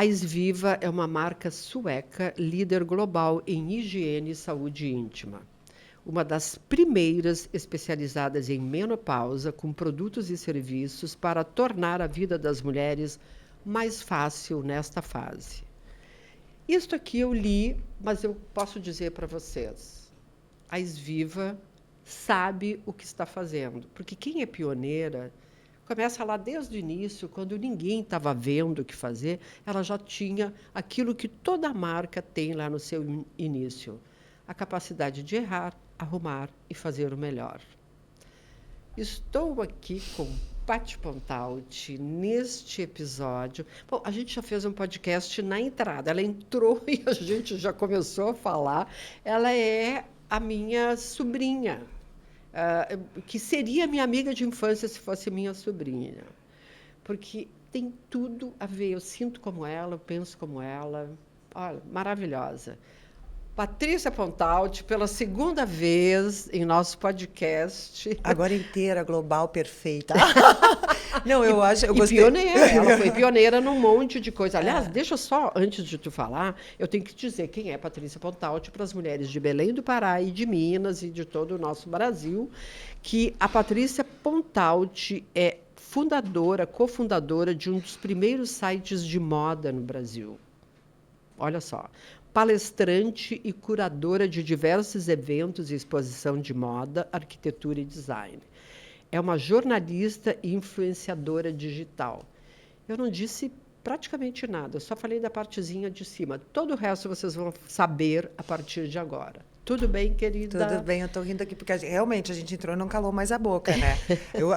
A Esviva é uma marca sueca líder global em higiene e saúde íntima. Uma das primeiras especializadas em menopausa, com produtos e serviços para tornar a vida das mulheres mais fácil nesta fase. Isto aqui eu li, mas eu posso dizer para vocês, a Esviva sabe o que está fazendo, porque quem é pioneira começa lá desde o início, quando ninguém estava vendo o que fazer, ela já tinha aquilo que toda marca tem lá no seu início, a capacidade de errar, arrumar e fazer o melhor. Estou aqui com Paty Pontalti neste episódio. Bom, a gente já fez um podcast na entrada. Ela entrou e a gente já começou a falar. Ela é a minha sobrinha, que seria minha amiga de infância se fosse minha sobrinha. Porque tem tudo a ver. Eu sinto como ela, eu penso como ela. Olha, maravilhosa. Patrícia Pontalti, pela segunda vez em nosso podcast. Agora inteira, global, perfeita. Não, eu gostei. Pioneira, ela foi pioneira num monte de coisa. Aliás, deixa só, antes de tu falar, eu tenho que dizer quem é Patrícia Pontalti para as mulheres de Belém do Pará e de Minas e de todo o nosso Brasil, que a Patrícia Pontalti é cofundadora de um dos primeiros sites de moda no Brasil. Olha só. Palestrante e curadora de diversos eventos e exposição de moda, arquitetura e design. É uma jornalista e influenciadora digital. Eu não disse praticamente nada, eu só falei da partezinha de cima. Todo o resto vocês vão saber a partir de agora. Tudo bem, querida? Tudo bem, eu estou rindo aqui, porque realmente a gente entrou e não calou mais a boca, né?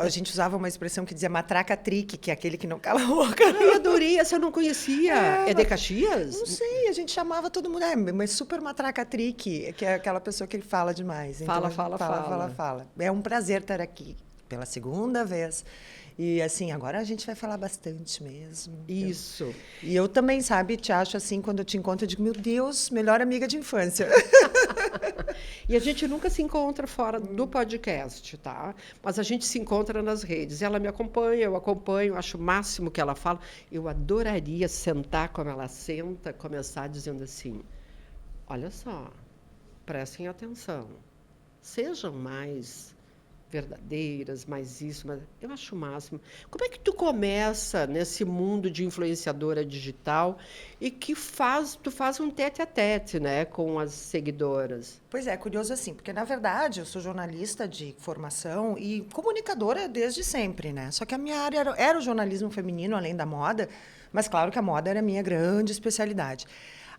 A gente usava uma expressão que dizia matraca-trique, que é aquele que não cala a boca. Eu adorei, essa eu não conhecia. É de Caxias? Não sei, a gente chamava todo mundo, mas super matraca-trique, que é aquela pessoa que ele fala demais. Então, fala. É um prazer estar aqui pela segunda vez. E, assim, agora a gente vai falar bastante mesmo. Isso. E eu também, sabe, te acho assim, quando eu te encontro, eu digo, meu Deus, melhor amiga de infância. E a gente nunca se encontra fora do podcast, tá? Mas a gente se encontra nas redes. Ela me acompanha, eu acompanho, acho o máximo que ela fala. Eu adoraria sentar como ela senta, começar dizendo assim, olha só, prestem atenção, sejam mais verdadeiras, mais isso, mas eu acho o máximo. Como é que tu começa nesse mundo de influenciadora digital e que tu faz um tete-a-tete, né, com as seguidoras? Pois é, curioso assim, porque na verdade eu sou jornalista de formação e comunicadora desde sempre, né? Só que a minha área era o jornalismo feminino, além da moda, mas claro que a moda era a minha grande especialidade.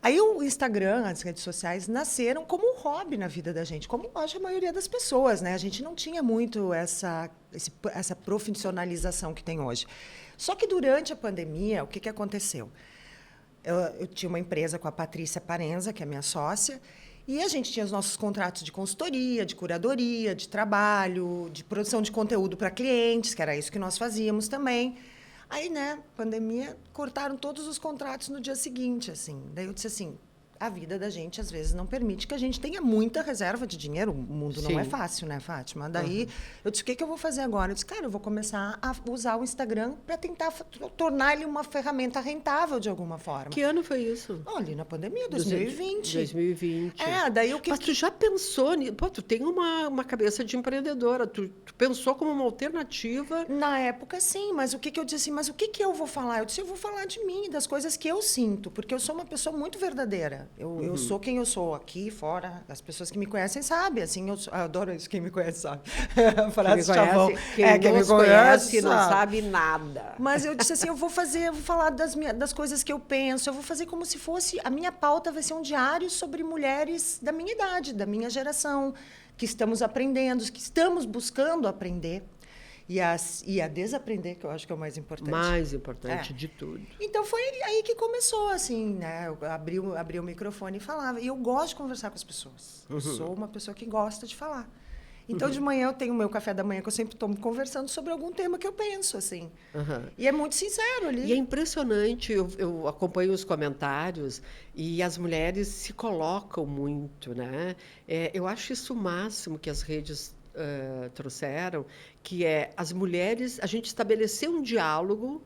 Aí o Instagram, as redes sociais, nasceram como um hobby na vida da gente, como acho a maioria das pessoas, né? A gente não tinha muito essa profissionalização que tem hoje. Só que durante a pandemia, o que aconteceu? Eu tinha uma empresa com a Patrícia Parenza, que é minha sócia, e a gente tinha os nossos contratos de consultoria, de curadoria, de trabalho, de produção de conteúdo para clientes, que era isso que nós fazíamos também. Aí, né, pandemia, cortaram todos os contratos no dia seguinte, assim. Daí eu disse assim, a vida da gente, às vezes, não permite que a gente tenha muita reserva de dinheiro. O mundo não é fácil, né, Fátima? Daí, eu disse, o que eu vou fazer agora? Eu disse, cara, eu vou começar a usar o Instagram para tentar tornar ele uma ferramenta rentável, de alguma forma. Que ano foi isso? Ali na pandemia, 2020. 2020. Daí o que... Mas tu já pensou nisso? Pô, tu tem uma cabeça de empreendedora. Tu pensou como uma alternativa? Na época, sim. Mas o que eu disse assim, mas o que eu vou falar? Eu disse, eu vou falar de mim, das coisas que eu sinto. Porque eu sou uma pessoa muito verdadeira. Eu sou quem eu sou aqui, fora. As pessoas que me conhecem sabem. Assim, eu adoro isso, quem me conhece sabe. A frase de chavão. Quem me conhece não sabe nada. Mas eu disse assim, eu vou falar das coisas que eu penso. Eu vou fazer como se fosse... A minha pauta vai ser um diário sobre mulheres da minha idade, da minha geração, que estamos aprendendo, que estamos buscando aprender. E a desaprender, que eu acho que é o mais importante. Mais importante de tudo. Então, foi aí que começou, assim, né? Eu abri o microfone e falava. E eu gosto de conversar com as pessoas. Eu sou uma pessoa que gosta de falar. Então, de manhã, eu tenho o meu café da manhã, que eu sempre tomo conversando sobre algum tema que eu penso, assim. E é muito sincero ali. E é impressionante, eu acompanho os comentários e as mulheres se colocam muito, né? Eu acho isso o máximo que as redes trouxeram, que é as mulheres, a gente estabeleceu um diálogo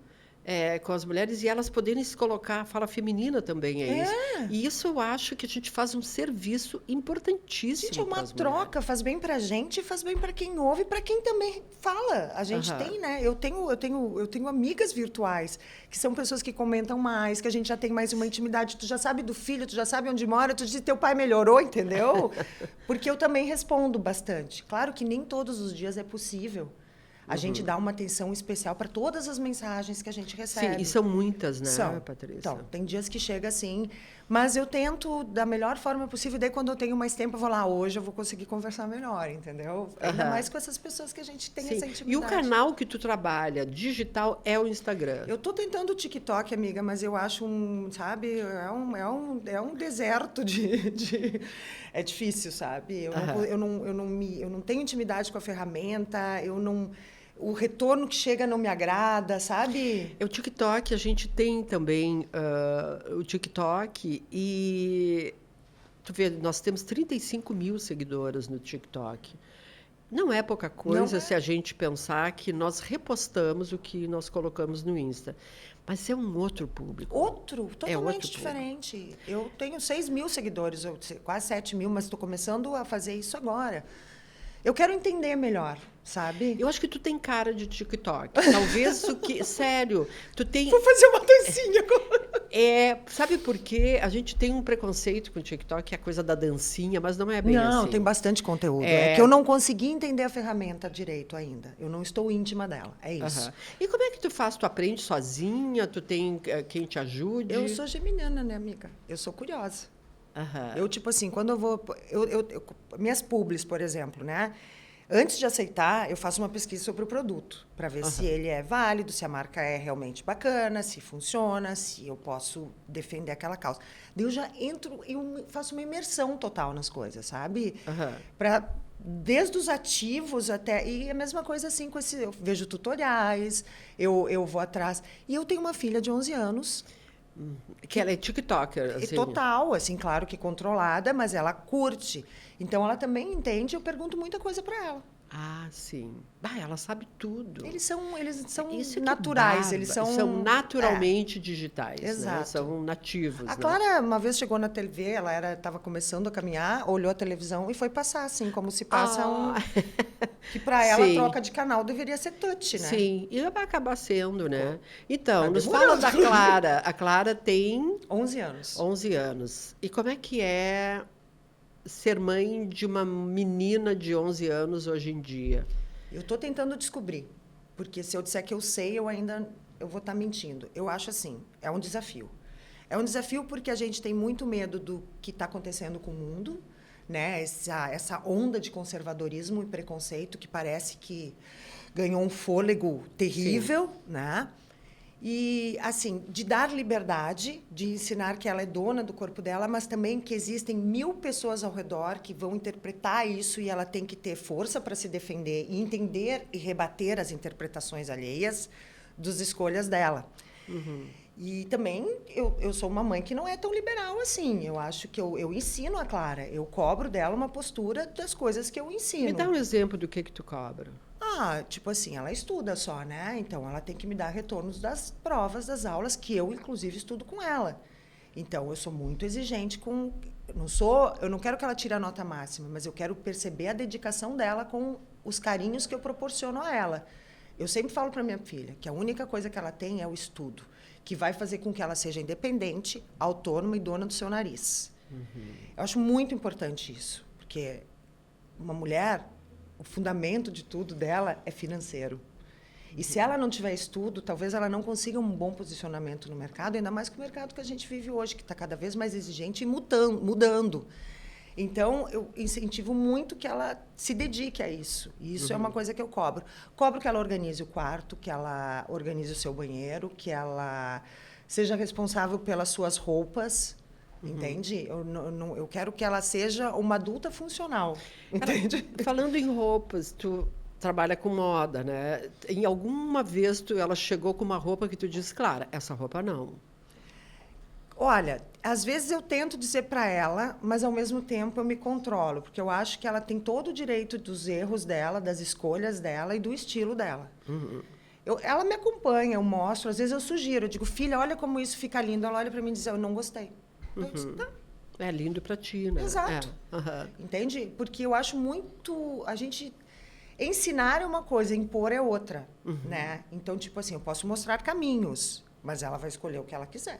com as mulheres e elas poderem se colocar, a fala feminina também é isso. É. E isso eu acho que a gente faz um serviço importantíssimo Gente, é uma pras troca, mulheres. faz bem pra gente, e faz bem pra quem ouve e pra quem também fala. A gente Aham. tem, né? Eu tenho amigas virtuais, que são pessoas que comentam mais, que a gente já tem mais uma intimidade. Tu já sabe do filho, tu já sabe onde mora, tu diz teu pai melhorou, entendeu? Porque eu também respondo bastante. Claro que nem todos os dias é possível. A gente dá uma atenção especial para todas as mensagens que a gente recebe. Sim, e são muitas, né, São. Patrícia? Então, tem dias que chega assim, mas eu tento da melhor forma possível, daí quando eu tenho mais tempo eu vou lá, hoje eu vou conseguir conversar melhor, entendeu? Ainda Aham. mais com essas pessoas que a gente tem Sim. essa E o intimidade. canal que tu trabalha digital é o Instagram. Eu tô tentando o TikTok, amiga, mas eu acho sabe, é um deserto É difícil, sabe? Aham. Eu não tenho intimidade com a ferramenta, o retorno que chega não me agrada, sabe? O TikTok, a gente tem também o TikTok e tu vê, nós temos 35 mil seguidoras no TikTok. Não é pouca Não coisa se é a gente pensar que nós repostamos o que nós colocamos no Insta. Mas é um outro público. outro, É totalmente outro público. diferente. Eu tenho 6 mil seguidores, quase 7 mil, mas estou começando a fazer isso agora. Eu quero entender melhor, sabe? Eu acho que tu tem cara de TikTok. Talvez o que. Sério, tu tem. Vou fazer uma dancinha agora. Sabe por quê? A gente tem um preconceito com o TikTok, que é a coisa da dancinha, mas não é bem Não, assim. tem bastante conteúdo. É que eu não consegui entender a ferramenta direito ainda. Eu não estou íntima dela. É isso. Aham. E como é que tu faz? Tu aprende sozinha? Tu tem quem te ajude? Eu sou geminiana, né, amiga? Eu sou curiosa. Aham. Eu, tipo assim, quando eu vou. Minhas publis, por exemplo, né? Antes de aceitar, eu faço uma pesquisa sobre o produto, para ver se ele é válido, se a marca é realmente bacana, se funciona, se eu posso defender aquela causa. Daí eu já entro, eu faço uma imersão total nas coisas, sabe? Aham. Desde os ativos até. E a mesma coisa assim com esse. Eu vejo tutoriais, eu vou atrás. E eu tenho uma filha de 11 anos. Que ela é TikToker, E assim. total, assim, claro que controlada, mas ela curte. Então ela também entende, eu pergunto muita coisa para ela. Ah, sim. Ela sabe tudo. Eles são Isso que naturais, eles barba. são São naturalmente digitais, né? Exato. São nativos, A né? Clara uma vez chegou na TV, ela estava começando a caminhar, olhou a televisão e foi passar, assim, como se passa que para ela a Sim. troca de canal deveria ser touch, né? Sim, e vai acabar sendo, né? Então, Tá nos fala demorando. da Clara. A Clara tem 11 anos. 11 anos. E como é que é ser mãe de uma menina de 11 anos hoje em dia? Eu estou tentando descobrir, porque se eu disser que eu sei, eu vou estar mentindo. Eu acho assim, é um desafio. É um desafio porque a gente tem muito medo do que está acontecendo com o mundo, né? Essa onda de conservadorismo e preconceito que parece que ganhou um fôlego terrível, né? E, assim, de dar liberdade, de ensinar que ela é dona do corpo dela, mas também que existem 1000 pessoas ao redor que vão interpretar isso e ela tem que ter força para se defender e entender e rebater as interpretações alheias das escolhas dela. E também eu sou uma mãe que não é tão liberal assim. Eu acho que eu ensino a Clara, eu cobro dela uma postura das coisas que eu ensino. Me dá um exemplo do que tu cobra. Tipo assim, ela estuda só, né? Então, ela tem que me dar retornos das provas, das aulas, que eu, inclusive, estudo com ela. Então, eu sou muito exigente com... Eu não quero que ela tire a nota máxima, mas eu quero perceber a dedicação dela com os carinhos que eu proporciono a ela. Eu sempre falo para minha filha que a única coisa que ela tem é o estudo, que vai fazer com que ela seja independente, autônoma e dona do seu nariz. Eu acho muito importante isso, porque uma mulher... O fundamento de tudo dela é financeiro. E se ela não tiver estudo, talvez ela não consiga um bom posicionamento no mercado, ainda mais que o mercado que a gente vive hoje, que está cada vez mais exigente e mudando. Então, eu incentivo muito que ela se dedique a isso. E isso é uma coisa que eu cobro. Cobro que ela organize o quarto, que ela organize o seu banheiro, que ela seja responsável pelas suas roupas. Entende? Eu quero que ela seja uma adulta funcional. Entende? Falando em roupas, tu trabalha com moda, né? Em alguma vez ela chegou com uma roupa que tu disse, Clara, essa roupa não. Olha, às vezes eu tento dizer para ela, mas ao mesmo tempo eu me controlo, porque eu acho que ela tem todo o direito dos erros dela, das escolhas dela e do estilo dela. Ela me acompanha, eu mostro, às vezes eu sugiro, eu digo, filha, olha como isso fica lindo. Ela olha para mim e diz, eu não gostei. Eu disse, tá. É lindo para ti, né? Exato. Entende? Porque eu acho muito... A gente... Ensinar é uma coisa, impor é outra, né? Então, tipo assim, eu posso mostrar caminhos, mas ela vai escolher o que ela quiser.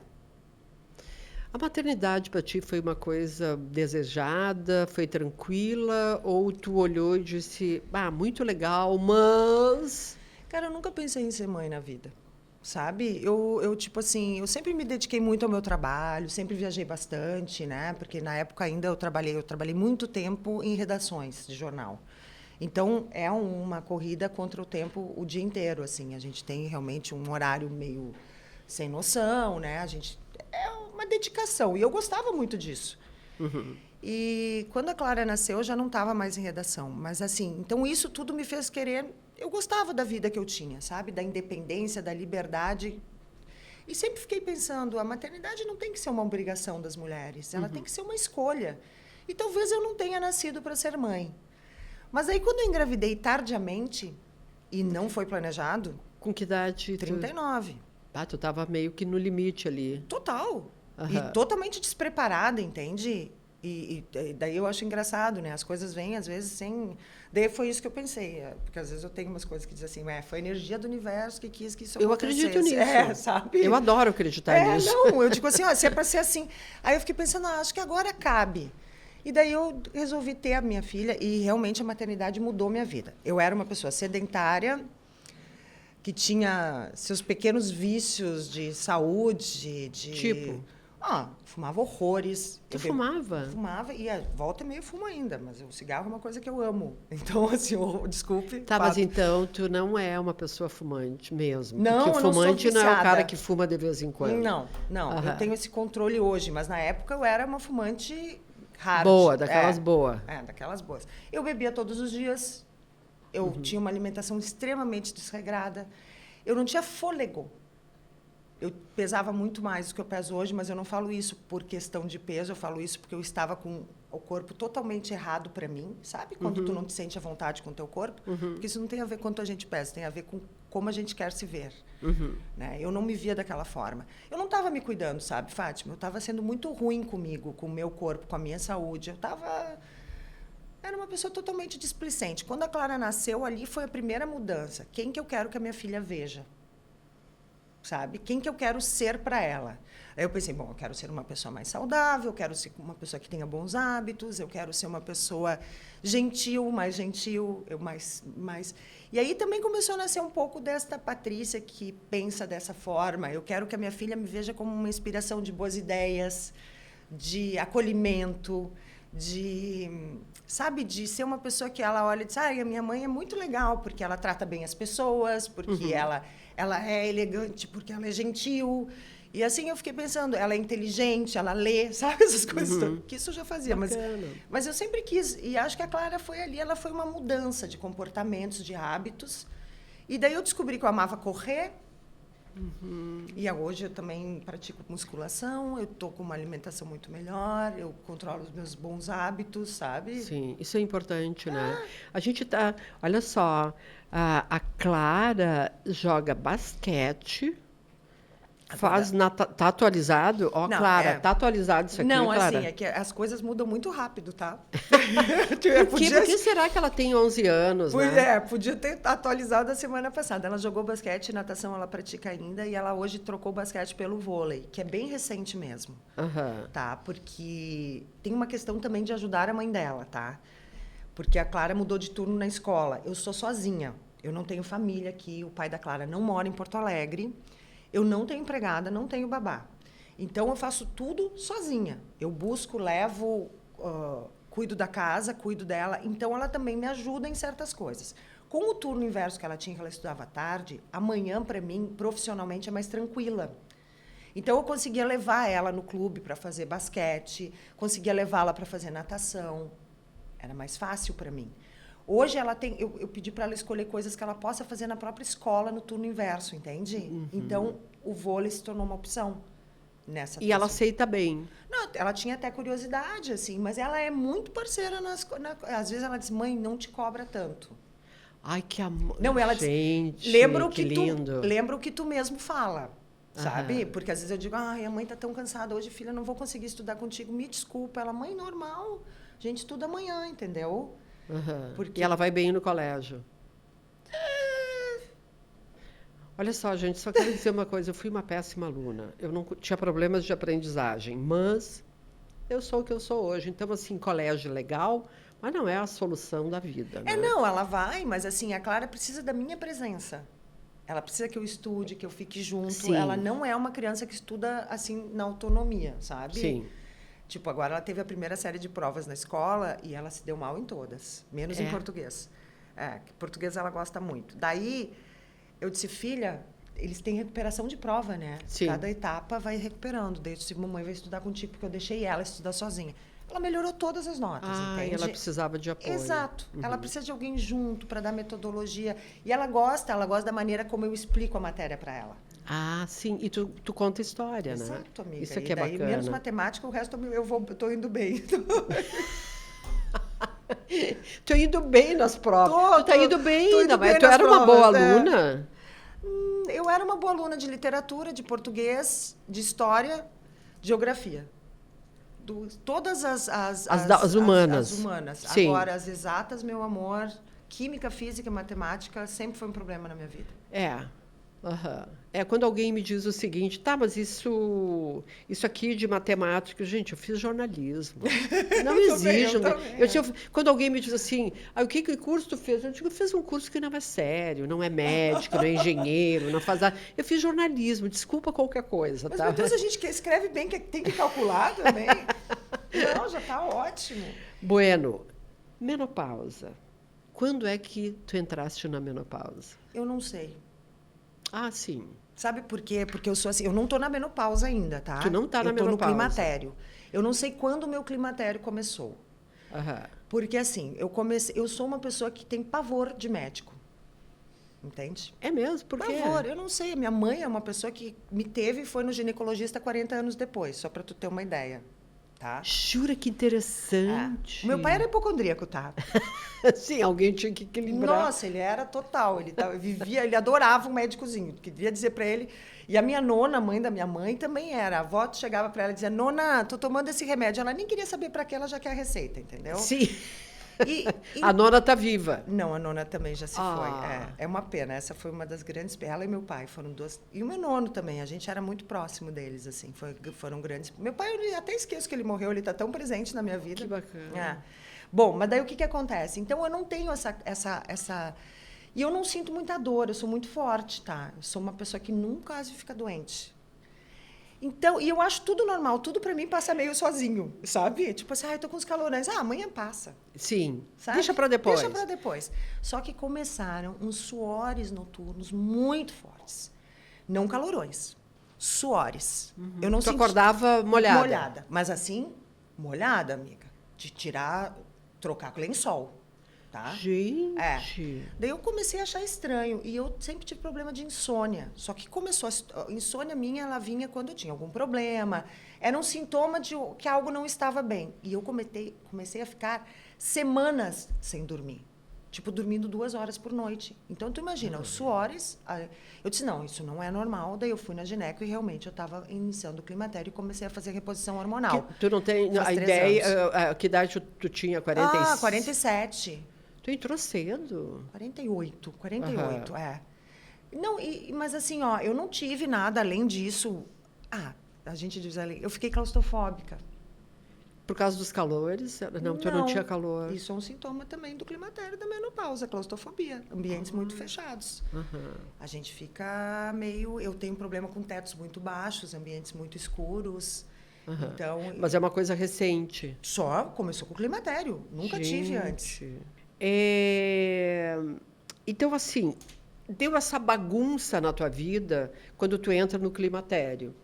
A maternidade para ti foi uma coisa desejada, foi tranquila, ou tu olhou e disse, muito legal, mas... Cara, eu nunca pensei em ser mãe na vida, sabe? Eu tipo assim, eu sempre me dediquei muito ao meu trabalho, sempre viajei bastante, né? Porque na época ainda eu trabalhei muito tempo em redações de jornal. Então, é uma corrida contra o tempo o dia inteiro, assim. A gente tem realmente um horário meio sem noção, né? É uma dedicação. E eu gostava muito disso. E quando a Clara nasceu, eu já não estava mais em redação. Mas, assim, então isso tudo me fez querer... Eu gostava da vida que eu tinha, sabe? Da independência, da liberdade. E sempre fiquei pensando, a maternidade não tem que ser uma obrigação das mulheres. Ela tem que ser uma escolha. E talvez eu não tenha nascido para ser mãe. Mas aí, quando eu engravidei tardiamente, e não foi planejado... Com que idade? 39. Tu estava meio que no limite ali. Total. E totalmente despreparada, entende? E daí eu acho engraçado, né? As coisas vêm, às vezes, sem... Daí foi isso que eu pensei. Porque, às vezes, eu tenho umas coisas que dizem assim, foi a energia do universo que quis que isso acontecesse. Eu acredito nisso. Sabe? Eu adoro acreditar nisso. Não, eu digo assim, se é para ser assim... Aí eu fiquei pensando, acho que agora cabe. E daí eu resolvi ter a minha filha e realmente a maternidade mudou minha vida. Eu era uma pessoa sedentária, que tinha seus pequenos vícios de saúde, Tipo? Fumava horrores. Tu fumava? Fumava e a volta e meia eu fumo ainda, mas o cigarro é uma coisa que eu amo. Então, assim, desculpe. Tá, mas então tu não é uma pessoa fumante mesmo? Não, porque eu não sou fumante não é o viciada. cara que fuma de vez em quando. Não. Eu tenho esse controle hoje, mas na época eu era uma fumante... hard. Boa, daquelas boas. Daquelas boas. Eu bebia todos os dias. Eu tinha uma alimentação extremamente desregrada. Eu não tinha fôlego. Eu pesava muito mais do que eu peso hoje, mas eu não falo isso por questão de peso, eu falo isso porque eu estava com o corpo totalmente errado para mim, sabe? Quando tu não te sente à vontade com o teu corpo. Porque isso não tem a ver com quanto a gente pesa, tem a ver com como a gente quer se ver. Né? Eu não me via daquela forma. Eu não estava me cuidando, sabe, Fátima? Eu estava sendo muito ruim comigo, com o meu corpo, com a minha saúde. Era uma pessoa totalmente displicente. Quando a Clara nasceu, ali foi a primeira mudança. Quem que eu quero que a minha filha veja? Sabe? Quem que eu quero ser para ela? Aí eu pensei, eu quero ser uma pessoa mais saudável, eu quero ser uma pessoa que tenha bons hábitos, eu quero ser uma pessoa gentil, mais... E aí também começou a nascer um pouco desta Patrícia que pensa dessa forma. Eu quero que a minha filha me veja como uma inspiração de boas ideias, de acolhimento, sabe, de ser uma pessoa que ela olha e diz, a minha mãe é muito legal, porque ela trata bem as pessoas, porque ela é elegante, porque ela é gentil. E assim eu fiquei pensando, ela é inteligente, ela lê, sabe, essas coisas, que isso eu já fazia. Mas eu sempre quis, e acho que a Clara foi ali, ela foi uma mudança de comportamentos, de hábitos. E daí eu descobri que eu amava correr. E hoje eu também pratico musculação, eu estou com uma alimentação muito melhor, eu controlo os meus bons hábitos, sabe? Sim, isso é importante, né? A gente tá... Olha só, a Clara joga basquete, tá atualizado? Ó, Não, Clara, tá atualizado isso aqui, não, Clara? assim, é que as coisas mudam muito rápido, tá? Por que será que ela tem 11 anos, né? Podia ter atualizado a semana passada. Ela jogou basquete, natação ela pratica ainda, e ela hoje trocou o basquete pelo vôlei, que é bem recente mesmo, tá? Porque tem uma questão também de ajudar a mãe dela, tá? Porque a Clara mudou de turno na escola. Eu sou sozinha, eu não tenho família aqui, o pai da Clara não mora em Porto Alegre, eu não tenho empregada, não tenho babá. Então, eu faço tudo sozinha. Eu busco, levo, cuido da casa, cuido dela. Então, ela também me ajuda em certas coisas. Com o turno inverso que ela tinha, que ela estudava à tarde, amanhã, para mim, profissionalmente, é mais tranquila. Então, eu conseguia levar ela no clube para fazer basquete, conseguia levá-la para fazer natação. Era mais fácil para mim. Hoje ela tem, eu pedi para ela escolher coisas que ela possa fazer na própria escola no turno inverso, entende? Então o vôlei se tornou uma opção nessa. E ela aceita bem. Não, ela tinha até curiosidade assim, mas ela é muito parceira às vezes ela diz, mãe, não te cobra tanto. Ai, que amor. Não, ela disse, Gente, lembra o que que lindo. lembra o que tu mesmo fala, sabe? Aham. Porque às vezes eu digo, ai, a mãe tá tão cansada hoje, filha, não vou conseguir estudar contigo, me desculpa. Ela, mãe, normal, a gente estuda amanhã, entendeu? Aham. E Porque ela vai bem no colégio. Olha só, gente, só quero dizer uma coisa. Eu fui uma péssima aluna. Eu não tinha problemas de aprendizagem, mas eu sou o que eu sou hoje. Então, assim, colégio legal, mas não é a solução da vida, né? não, ela vai, mas assim, a Clara precisa da minha presença. Ela precisa que eu estude, que eu fique junto. Sim. Ela não é uma criança que estuda assim na autonomia, sabe? Sim. Tipo, agora ela teve a primeira série de provas na escola e ela se deu mal em todas, menos em É. português. Que português ela gosta muito. Daí eu disse, filha, eles têm recuperação de prova, né? Sim. Cada etapa vai recuperando. Daí eu disse, mamãe vai estudar contigo, porque eu deixei ela estudar sozinha. Ela melhorou todas as notas, entende? Ela precisava de apoio. Exato. Ela precisa de alguém junto para dar metodologia. E ela gosta da maneira como eu explico a matéria para ela. Ah, sim. E tu conta história, né? Exato, amiga. Isso aqui e é daí, bacana. menos matemática, o resto eu tô indo bem. Tô indo bem nas provas. Tu tá indo bem, tô indo mas bem tu nas era uma boa provas, é. aluna? Eu era uma boa aluna de literatura, de português, de história, de geografia. Todas As humanas. as humanas. Sim. Agora, as exatas, meu amor, química, física, matemática, sempre foi um problema na minha vida. Aham. Quando alguém me diz o seguinte, tá, mas isso aqui de matemática, gente, eu fiz jornalismo. Não exige. também, Quando alguém me diz assim, o que curso tu fez? Eu digo, eu fiz um curso que não é sério, não é médico, não é engenheiro, não faz nada. Eu fiz jornalismo, desculpa qualquer coisa, Mas, tá? meu Deus, a gente escreve bem, tem que calcular também. Não, já tá ótimo. Bueno, menopausa. Quando é que tu entraste na menopausa? Eu não sei. Ah, sim. Sabe por quê? Porque eu sou assim, eu não tô na menopausa ainda, tá? Tu não tá na Eu tô no menopausa. climatério. Eu não sei quando o meu climatério começou. Aham. Porque assim, eu sou uma pessoa que tem pavor de médico. Entende? É mesmo? Por quê? Pavor, eu não sei. Minha mãe é uma pessoa que me teve e foi no ginecologista 40 anos depois, só para tu ter uma ideia, tá? Jura, que interessante. O meu pai era hipocondríaco, tá? Sim, alguém tinha que equilibrar. Nossa, ele era total. Ele adorava um médicozinho. Queria dizer para ele. E a minha nona, a mãe da minha mãe, também era. A avó chegava para ela e dizia: Nona, tô tomando esse remédio. Ela nem queria saber para que, ela já quer a receita, entendeu? Sim. E A nona tá viva. Não, a nona também já se foi. É uma pena. Essa foi uma das grandes. Ela e meu pai foram duas. E o meu nono também. A gente era muito próximo deles, assim. Foram grandes. Meu pai, eu até esqueço que ele morreu. Ele tá tão presente na minha vida. Que bacana. É. Bom, mas daí o que acontece? Então, eu não tenho essa... E eu não sinto muita dor. Eu sou muito forte, tá? Eu sou uma pessoa que nunca quase fica doente. Então, e eu acho tudo normal. Tudo para mim passa meio sozinho, sabe? Tipo assim, eu tô com os calorões. Amanhã passa. Sim. Sabe? Deixa para depois. Deixa para depois. Só que começaram uns suores noturnos muito fortes. Não calorões. Suores. Eu não Tu senti... acordava molhada. Molhada. Mas assim, molhada, amiga. De trocar com lençol. Tá? Gente. Daí eu comecei a achar estranho. E eu sempre tive problema de insônia. Só que começou a insônia minha, ela vinha quando eu tinha algum problema. Era um sintoma de que algo não estava bem. E eu comecei a ficar semanas sem dormir. Tipo, dormindo 2 horas por noite. Então, tu imagina, os suores... Eu disse, não, isso não é normal. Daí eu fui na gineco e realmente eu estava iniciando o climatério e comecei a fazer reposição hormonal. Tu não tem Faz a 3 ideia... Que idade tu tinha? 47. Tu entrou cedo. 48, é. Não, mas assim, ó, eu não tive nada além disso. A gente diz ali, eu fiquei claustrofóbica. Por causa dos calores? Não, tu não tinha calor. Isso é um sintoma também do climatério da menopausa, claustrofobia. Ambientes muito fechados. A gente fica meio... Eu tenho problema com tetos muito baixos, ambientes muito escuros. Então, mas é uma coisa recente. Só começou com o climatério. Nunca tive antes. Então, assim, deu essa bagunça na tua vida quando tu entra no climatério.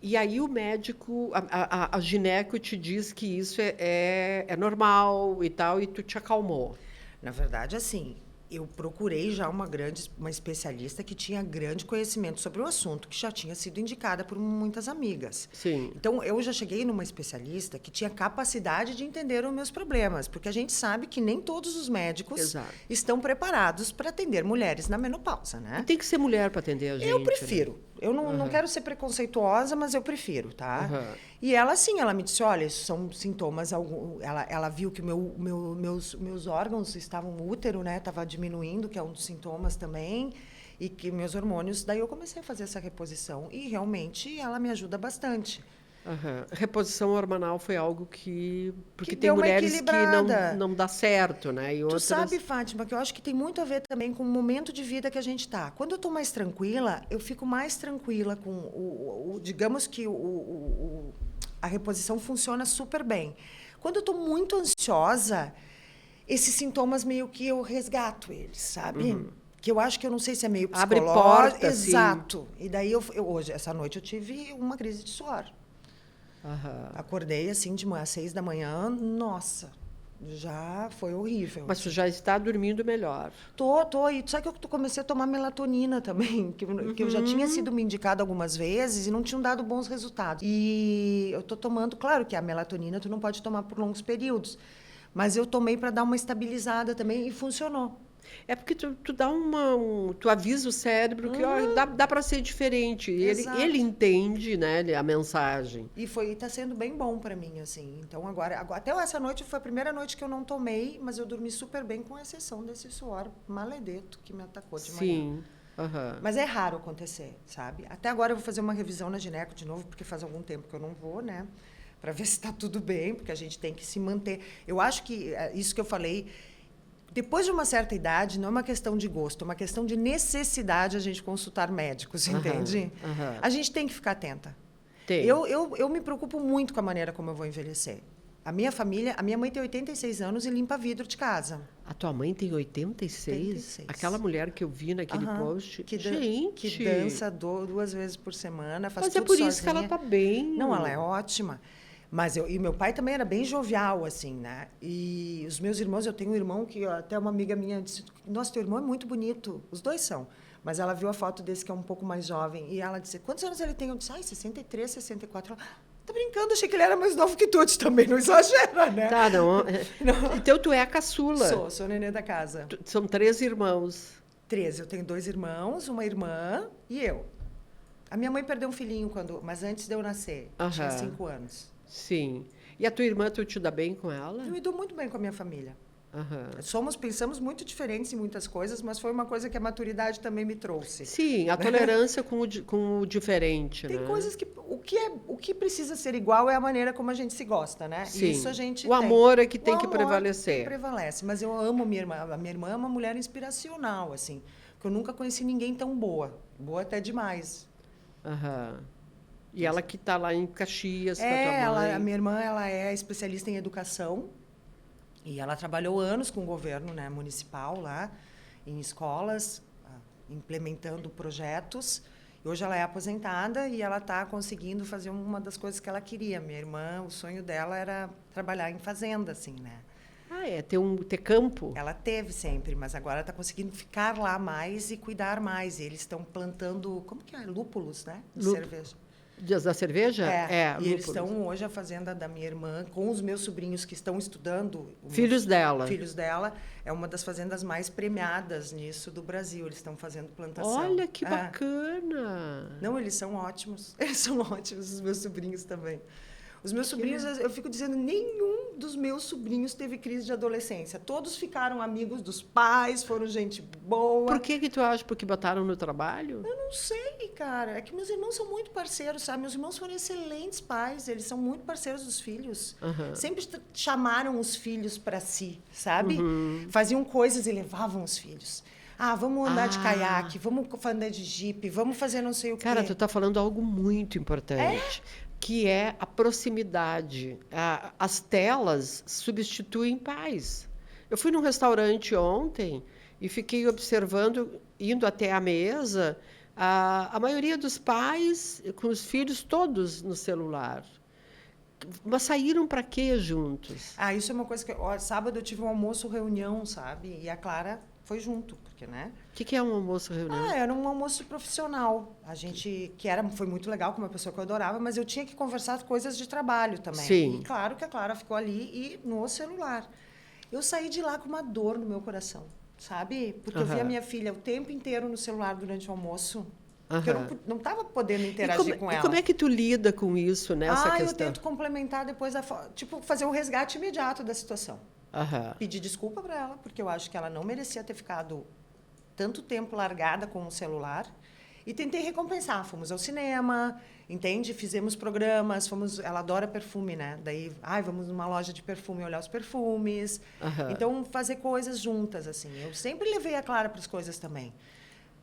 E aí o médico, a gineco te diz que isso é normal e tal, e tu te acalmou. Na verdade, assim, eu procurei já uma especialista que tinha grande conhecimento sobre o assunto, que já tinha sido indicada por muitas amigas. Sim. Então, eu já cheguei numa especialista que tinha capacidade de entender os meus problemas, porque a gente sabe que nem todos os médicos Exato. estão preparados para atender mulheres na menopausa, E né? tem que ser mulher para atender a gente. Eu né? prefiro. Eu não quero ser preconceituosa, mas eu prefiro, tá? Aham. E ela, sim, ela me disse, olha, isso são sintomas... Ela viu que meus órgãos estavam... O útero, né? Estava diminuindo, que é um dos sintomas também. E que meus hormônios... Daí eu comecei a fazer essa reposição. E, realmente, ela me ajuda bastante. Aham. Reposição hormonal foi algo que... Porque Que tem deu uma mulheres que equilibrada. não dá certo, né? E Tu outras... sabe, Fátima, que eu acho que tem muito a ver também com o momento de vida que a gente está. Quando eu estou mais tranquila, eu fico mais tranquila com digamos que a reposição funciona super bem. Quando eu estou muito ansiosa, esses sintomas meio que eu resgato eles, sabe? Que eu acho que eu não sei se é meio Abre psicológico. porta, sim. Exato. E daí hoje, essa noite, eu tive uma crise de suor. Aham. Acordei assim de manhã, às 6 da manhã, nossa, já foi horrível. Mas tu já está dormindo melhor. Tô. E sabe que eu comecei a tomar melatonina também, que eu já tinha sido me indicada algumas vezes e não tinham dado bons resultados. E eu tô tomando, claro que a melatonina tu não pode tomar por longos períodos, mas eu tomei para dar uma estabilizada também e funcionou. É porque tu dá tu avisa o cérebro que ó, dá para ser diferente. Exato. Ele entende, né, a mensagem. E tá sendo bem bom para mim, assim. Então, agora, até essa noite foi a primeira noite que eu não tomei, mas eu dormi super bem, com exceção desse suor maledeto que me atacou de manhã. Sim. Aham. Mas é raro acontecer, sabe? Até agora eu vou fazer uma revisão na gineco de novo, porque faz algum tempo que eu não vou, né? Para ver se está tudo bem, porque a gente tem que se manter. Eu acho que isso que eu falei, depois de uma certa idade, não é uma questão de gosto, é uma questão de necessidade a gente consultar médicos, entende? Aham. A gente tem que ficar atenta. Tem. Eu me preocupo muito com a maneira como eu vou envelhecer. A minha mãe tem 86 anos e limpa vidro de casa. A tua mãe tem 86? 86. Aquela mulher que eu vi naquele post. Que Gente! dança 2 vezes por semana, faz Mas é tudo por sozinha. isso que ela tá bem. Não, ela é ótima. Mas e meu pai também era bem jovial, assim, né? E os meus irmãos, eu tenho um irmão que até uma amiga minha disse, nossa, teu irmão é muito bonito. Os dois são. Mas ela viu a foto desse que é um pouco mais jovem. E ela disse, quantos anos ele tem? Eu disse, 63, 64. Ela, tá brincando, achei que ele era mais novo que tu. Também não exagera, né? Tá, não. Então tu é a caçula. Sou nenê da casa. São 3 irmãos. 13. Eu tenho 2 irmãos, uma irmã e eu. A minha mãe perdeu um filhinho, mas antes de eu nascer. Tinha 5 anos. Sim. E a tua irmã, tu te dá bem com ela? Eu me dou muito bem com a minha família. Aham. Pensamos muito diferentes em muitas coisas, mas foi uma coisa que a maturidade também me trouxe. Sim, a tolerância com o diferente, Tem né? coisas que o que precisa ser igual é a maneira como a gente se gosta, né? Sim. Isso a gente o amor é que tem O que amor prevalecer. que prevalece. Mas eu amo minha irmã. A minha irmã é uma mulher inspiracional, assim. Que eu nunca conheci ninguém tão boa. Boa até demais. Aham. E ela que está lá em Caxias com a tua mãe. A minha irmã, ela é especialista em educação. E ela trabalhou anos com o governo, né, municipal lá, em escolas, implementando projetos. E hoje ela é aposentada e ela está conseguindo fazer uma das coisas que ela queria. Minha irmã, o sonho dela era trabalhar em fazenda, assim, né? Ah, é? Ter campo? Ela teve sempre, mas agora está conseguindo ficar lá mais e cuidar mais. E eles estão plantando, como que é? Lúpulos, né? De cerveja. Dias da cerveja? E eles estão hoje, a fazenda da minha irmã, com os meus sobrinhos que estão estudando. Filhos dela. Filhos dela. É uma das fazendas mais premiadas nisso do Brasil. Eles estão fazendo plantação. Olha, que bacana! Não, eles são ótimos. Eles são ótimos, os meus sobrinhos também. Os meus sobrinhos, eu fico dizendo, nenhum dos meus sobrinhos teve crise de adolescência. Todos ficaram amigos dos pais, foram gente boa. Por que tu acha? Porque botaram no trabalho? Eu não sei, cara. É que meus irmãos são muito parceiros, sabe? Meus irmãos foram excelentes pais. Eles são muito parceiros dos filhos. Sempre chamaram os filhos para si, sabe? Faziam coisas e levavam os filhos. Vamos andar de caiaque, vamos andar de jipe, vamos fazer não sei o quê. Cara, tu tá falando algo muito importante. Que é a proximidade. As telas substituem pais. Eu fui num restaurante ontem e fiquei observando, indo até a mesa, a maioria dos pais com os filhos todos no celular. Mas saíram para quê juntos? Isso é uma coisa que... sábado eu tive um almoço, reunião, sabe? E a Clara foi junto, porque, né? O que é um almoço-reunião? Era um almoço profissional. A gente, foi muito legal, com uma pessoa que eu adorava, mas eu tinha que conversar coisas de trabalho também. Sim. E claro que a Clara ficou ali e no celular. Eu saí de lá com uma dor no meu coração, sabe? Porque eu via a minha filha o tempo inteiro no celular durante o almoço. Porque eu não estava podendo interagir com ela. E como é que tu lida com isso, né? Essa questão? Eu tento complementar depois, tipo, fazer um resgate imediato da situação. Pedir desculpa para ela, porque eu acho que ela não merecia ter ficado tanto tempo largada com o celular. E tentei recompensar. Fomos ao cinema, entende? Fizemos programas, ela adora perfume, né? Daí, vamos numa loja de perfume olhar os perfumes. Então, fazer coisas juntas, assim. Eu sempre levei a Clara para as coisas também.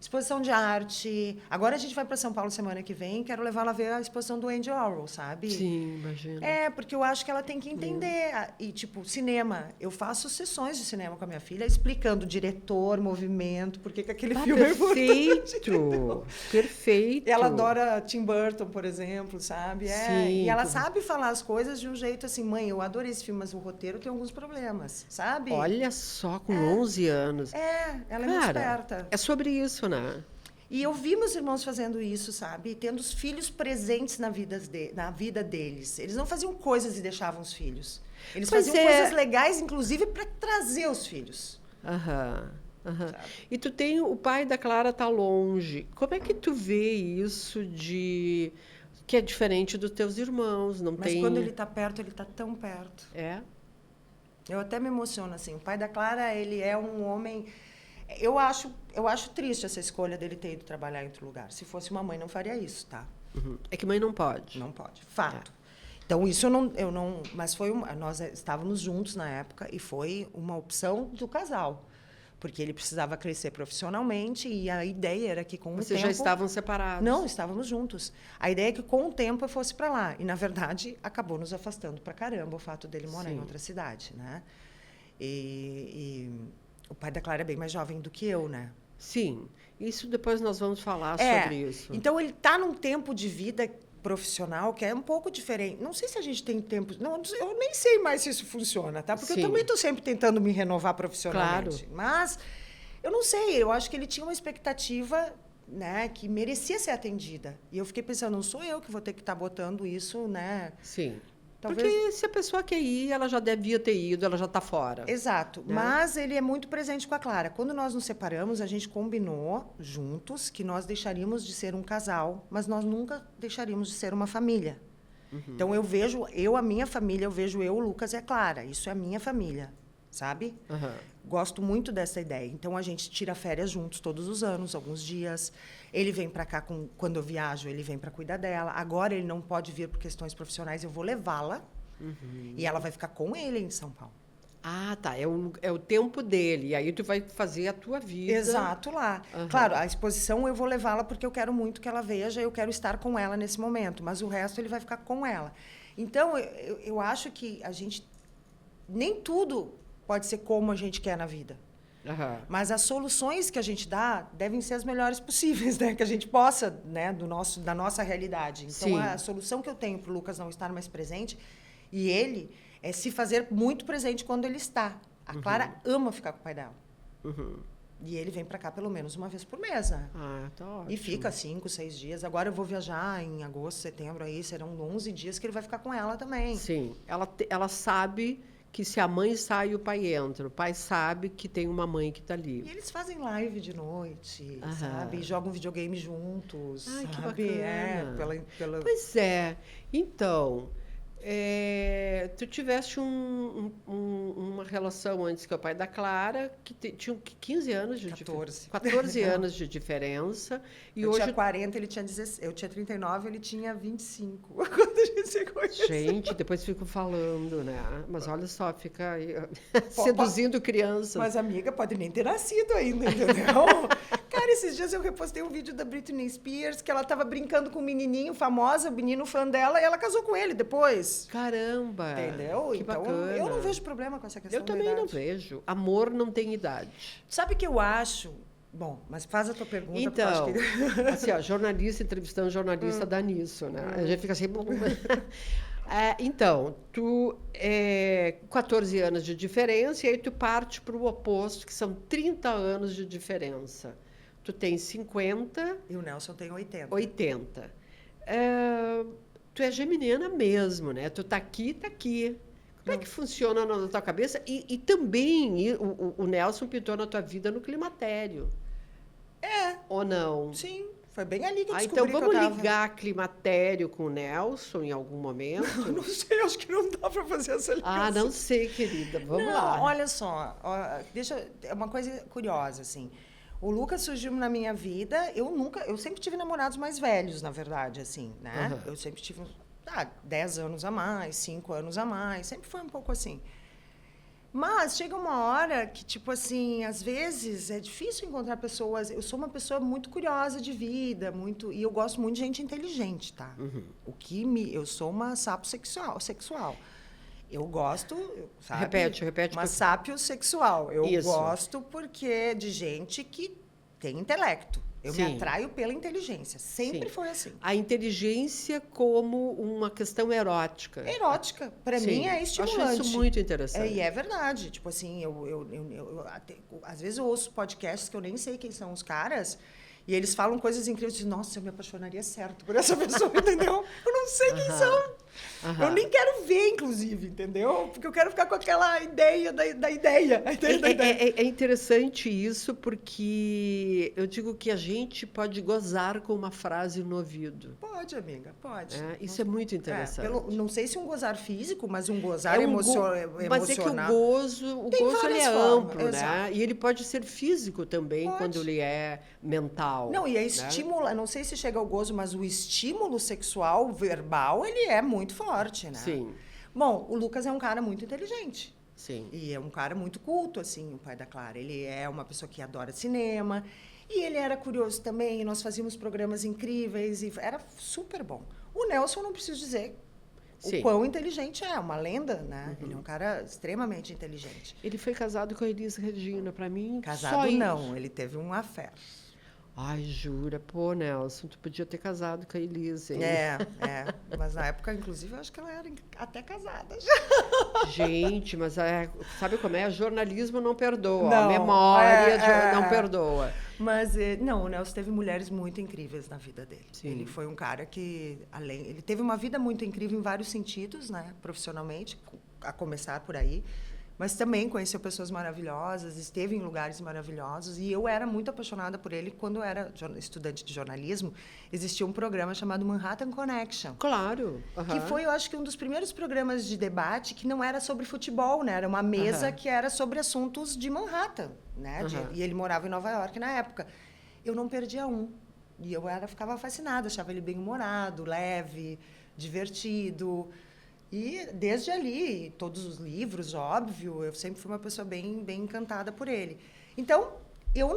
Exposição de arte. Agora a gente vai para São Paulo semana que vem. Quero levar ela a ver a exposição do Andy Warhol, sabe? Sim, imagina. Porque eu acho que ela tem que entender. E, tipo, cinema. Eu faço sessões de cinema com a minha filha, explicando diretor, movimento, por que aquele filme é importante. Perfeito. Ela adora Tim Burton, por exemplo, sabe? Sim, e ela sabe falar as coisas de um jeito assim, mãe, eu adorei esse filme, mas o roteiro tem alguns problemas, sabe? Olha só, com 11 anos. Ela é muito esperta. É sobre isso, né? E eu vi meus irmãos fazendo isso, sabe? Tendo os filhos presentes na vida deles. Eles não faziam coisas e deixavam os filhos. Eles faziam coisas legais, inclusive, para trazer os filhos. E tu tem... O pai da Clara tá longe. Como é que tu vê isso que é diferente dos teus irmãos? Mas quando ele tá perto, ele tá tão perto. Eu até me emociono, assim. O pai da Clara, ele é um homem... Eu acho triste essa escolha dele ter ido trabalhar em outro lugar. Se fosse uma mãe, não faria isso, tá? É que mãe não pode. Não pode. Fato. Então, isso eu não... Mas nós estávamos juntos na época e foi uma opção do casal. Porque ele precisava crescer profissionalmente e a ideia era que com o tempo... Vocês já estavam separados? Não, estávamos juntos. A ideia é que com o tempo eu fosse para lá. E, na verdade, acabou nos afastando para caramba o fato dele morar em outra cidade, né? O pai da Clara é bem mais jovem do que eu, né? Sim. Isso depois nós vamos falar sobre isso. Então, ele está num tempo de vida profissional que é um pouco diferente. Não sei se a gente tem tempo... Não, eu nem sei mais se isso funciona, tá? Porque eu também estou sempre tentando me renovar profissionalmente. Claro. Mas eu não sei. Eu acho que ele tinha uma expectativa, né, que merecia ser atendida. E eu fiquei pensando, não sou eu que vou ter que estar botando isso, né? Sim. Talvez... Porque se a pessoa quer ir, ela já devia ter ido, ela já está fora. Exato. Né? Mas ele é muito presente com a Clara. Quando nós nos separamos, a gente combinou juntos que nós deixaríamos de ser um casal, mas nós nunca deixaríamos de ser uma família. Então, a minha família, eu vejo eu, o Lucas e a Clara. Isso é a minha família, sabe? Gosto muito dessa ideia. Então, a gente tira férias juntos todos os anos, alguns dias. Ele vem para cá, quando eu viajo, ele vem para cuidar dela. Agora, ele não pode vir por questões profissionais, eu vou levá-la. E ela vai ficar com ele em São Paulo. Ah, tá. É o tempo dele. E aí tu vai fazer a tua vida. Exato, lá. Claro, a exposição eu vou levá-la porque eu quero muito que ela veja, eu quero estar com ela nesse momento. Mas o resto ele vai ficar com ela. Então, eu acho que a gente... Nem tudo pode ser como a gente quer na vida. Mas as soluções que a gente dá devem ser as melhores possíveis, né? Que a gente possa, né? Da nossa realidade. Então, Sim. A solução que eu tenho para o Lucas não estar mais presente, e ele, é se fazer muito presente quando ele está. A Clara ama ficar com o pai dela. E ele vem para cá pelo menos uma vez por mês, né? Tá ótimo. E fica 5, 6 dias. Agora eu vou viajar em agosto, setembro, aí serão 11 dias que ele vai ficar com ela também. Sim. Ela sabe que se a mãe sai, o pai entra. O pai sabe que tem uma mãe que está ali. E eles fazem live de noite, sabe? E jogam videogame juntos, Ai, que sabe? bacana. Pois é. Então, tu tiveste uma relação antes com o pai da Clara, que tinha 15 anos de 14 anos de diferença. E eu hoje... tinha 40, ele tinha 16. Eu tinha 39, ele tinha 25. Quando a gente se conheceu. Gente, depois fico falando, né? Mas olha só, fica aí, seduzindo crianças. Mas, amiga, pode nem ter nascido ainda, entendeu? Cara, esses dias eu repostei um vídeo da Britney Spears, que ela estava brincando com um menininho famosa, o menino fã dela, e ela casou com ele depois. Caramba! Entendeu? Que então, bacana. eu não vejo problema com essa questão Eu também não vejo. Amor não tem idade. Sabe o que eu acho? Bom, mas faz a tua pergunta. Então, porque eu acho que... assim, ó, jornalista entrevistando jornalista dá nisso, né? A gente fica assim... Então, tu 14 anos de diferença e aí tu parte para o oposto, que são 30 anos de diferença. Tu tem 50... E o Nelson tem 80. 80. Tu é geminiana mesmo, né? Tu tá aqui, tá aqui. Como é que funciona na tua cabeça? E também o Nelson pintou na tua vida no climatério. Ou não? Sim, foi bem ali que eu Então descobri vamos que eu tava... ligar climatério com o Nelson em algum momento? Não sei, acho que não dá para fazer essa ligação. Não sei, querida. Vamos Não, lá. olha só, é uma coisa curiosa, assim. O Lucas surgiu na minha vida, eu sempre tive namorados mais velhos, na verdade, assim, né? Eu sempre tive 10 anos a mais, 5 anos a mais, sempre foi um pouco assim. Mas chega uma hora que, tipo assim, às vezes é difícil encontrar pessoas. Eu sou uma pessoa muito curiosa de vida, e eu gosto muito de gente inteligente, tá? Eu sou uma sapo sexual. Eu gosto, sabe? Repete. Uma sapiosexual. Eu Isso. gosto porque de gente que tem intelecto. Eu me Sim. atraio pela inteligência. Sempre Sim. foi assim. A inteligência como uma questão erótica. Erótica. Para Sim. mim é estimulante. Acho isso muito interessante. E é verdade. Tipo assim, às vezes eu ouço podcasts que eu nem sei quem são os caras. E eles falam coisas incríveis. Eu digo, nossa, eu me apaixonaria certo por essa pessoa, entendeu? Eu não sei quem são. Eu nem quero ver, inclusive, entendeu? Porque eu quero ficar com aquela ideia da ideia. É interessante isso, porque eu digo que a gente pode gozar com uma frase no ouvido. Pode, amiga, pode. Isso é muito interessante. Não sei se um gozar físico, mas um gozar emocional. Mas é que o gozo ele é amplo, né? E ele pode ser físico também, quando ele é mental. Não, e é estímulo, não sei se chega ao gozo, mas o estímulo sexual, verbal, ele é muito forte, né? Sim. Bom, o Lucas é um cara muito inteligente. Sim. E é um cara muito culto, assim, o pai da Clara. Ele é uma pessoa que adora cinema. E ele era curioso também, nós fazíamos programas incríveis e era super bom. O Nelson, não preciso dizer o quão inteligente é, uma lenda, né? Ele é um cara extremamente inteligente. Ele foi casado com a Elis Regina, para mim. Casado não, ele teve um affair. Ai, jura? Pô, Nelson, tu podia ter casado com a Elise, hein? Mas na época, inclusive, eu acho que ela era até casada. Gente, mas sabe como é? Jornalismo não perdoa, a memória não perdoa. Mas, não, o Nelson teve mulheres muito incríveis na vida dele. Sim. Ele foi um cara que, ele teve uma vida muito incrível em vários sentidos, né? Profissionalmente, a começar por aí. Mas também conheceu pessoas maravilhosas, esteve em lugares maravilhosos. E eu era muito apaixonada por ele. Quando eu era estudante de jornalismo, existia um programa chamado Manhattan Connection. Claro. Que foi, eu acho que um dos primeiros programas de debate que não era sobre futebol, né? Era uma mesa que era sobre assuntos de Manhattan, né? E ele morava em Nova York na época. Eu não perdia um. E eu ficava fascinada, achava ele bem-humorado, leve, divertido. E desde ali, todos os livros, óbvio, eu sempre fui uma pessoa bem encantada por ele. Então, eu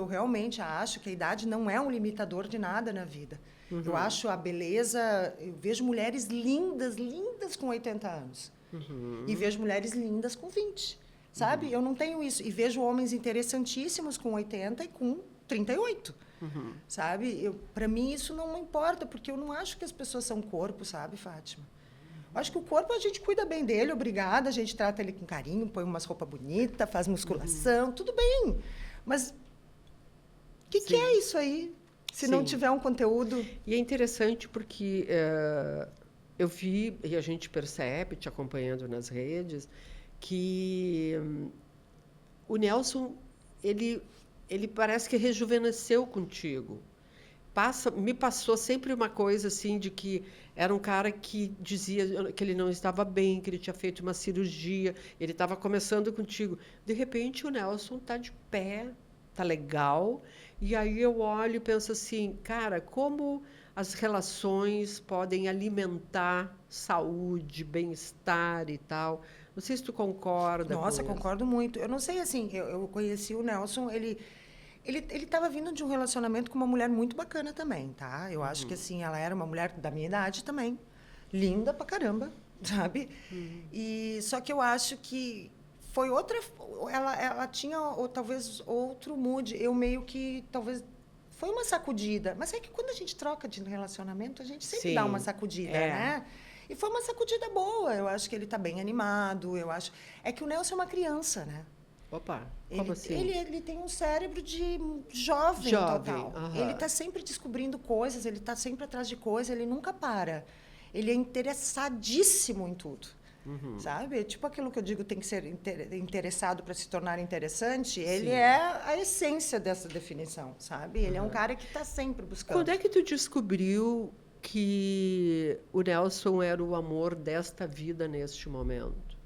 realmente acho que a idade não é um limitador de nada na vida. Eu acho a beleza, eu vejo mulheres lindas com 80 anos. E vejo mulheres lindas com 20, sabe? Eu não tenho isso. E vejo homens interessantíssimos com 80 e com 38, sabe? Para mim, isso não importa, porque eu não acho que as pessoas são corpo, sabe, Fátima? Acho que o corpo a gente cuida bem dele, obrigada, a gente trata ele com carinho, põe umas roupas bonitas, faz musculação, tudo bem. Mas o que é isso aí, se não tiver um conteúdo? E é interessante porque eu vi, e a gente percebe, te acompanhando nas redes, que o Nelson, ele parece que rejuvenesceu contigo. Me passou sempre uma coisa assim de que era um cara que dizia que ele não estava bem, que ele tinha feito uma cirurgia, ele estava começando contigo. De repente, o Nelson está de pé, está legal. E aí eu olho e penso assim, cara, como as relações podem alimentar saúde, bem-estar e tal. Não sei se tu concorda. Nossa, concordo muito. Eu não sei, assim, eu conheci o Nelson, ele estava vindo de um relacionamento com uma mulher muito bacana também, tá? Eu acho que, assim, ela era uma mulher da minha idade também. Linda pra caramba, sabe? E, só que eu acho que foi outra... Ela tinha, ou, talvez, outro mood. Eu meio que, talvez... Foi uma sacudida. Mas é que quando a gente troca de relacionamento, a gente sempre dá uma sacudida, né? E foi uma sacudida boa. Eu acho que ele está bem animado. Eu acho... É que o Nelson é uma criança, né? Opa, como assim? Ele tem um cérebro de jovem total. Ele está sempre descobrindo coisas, ele está sempre atrás de coisas, ele nunca para. Ele é interessadíssimo em tudo. Sabe? Tipo aquilo que eu digo, tem que ser interessado para se tornar interessante. Ele é a essência dessa definição, sabe? Ele é um cara que está sempre buscando. Quando é que tu descobriu que o Nelson era o amor desta vida neste momento?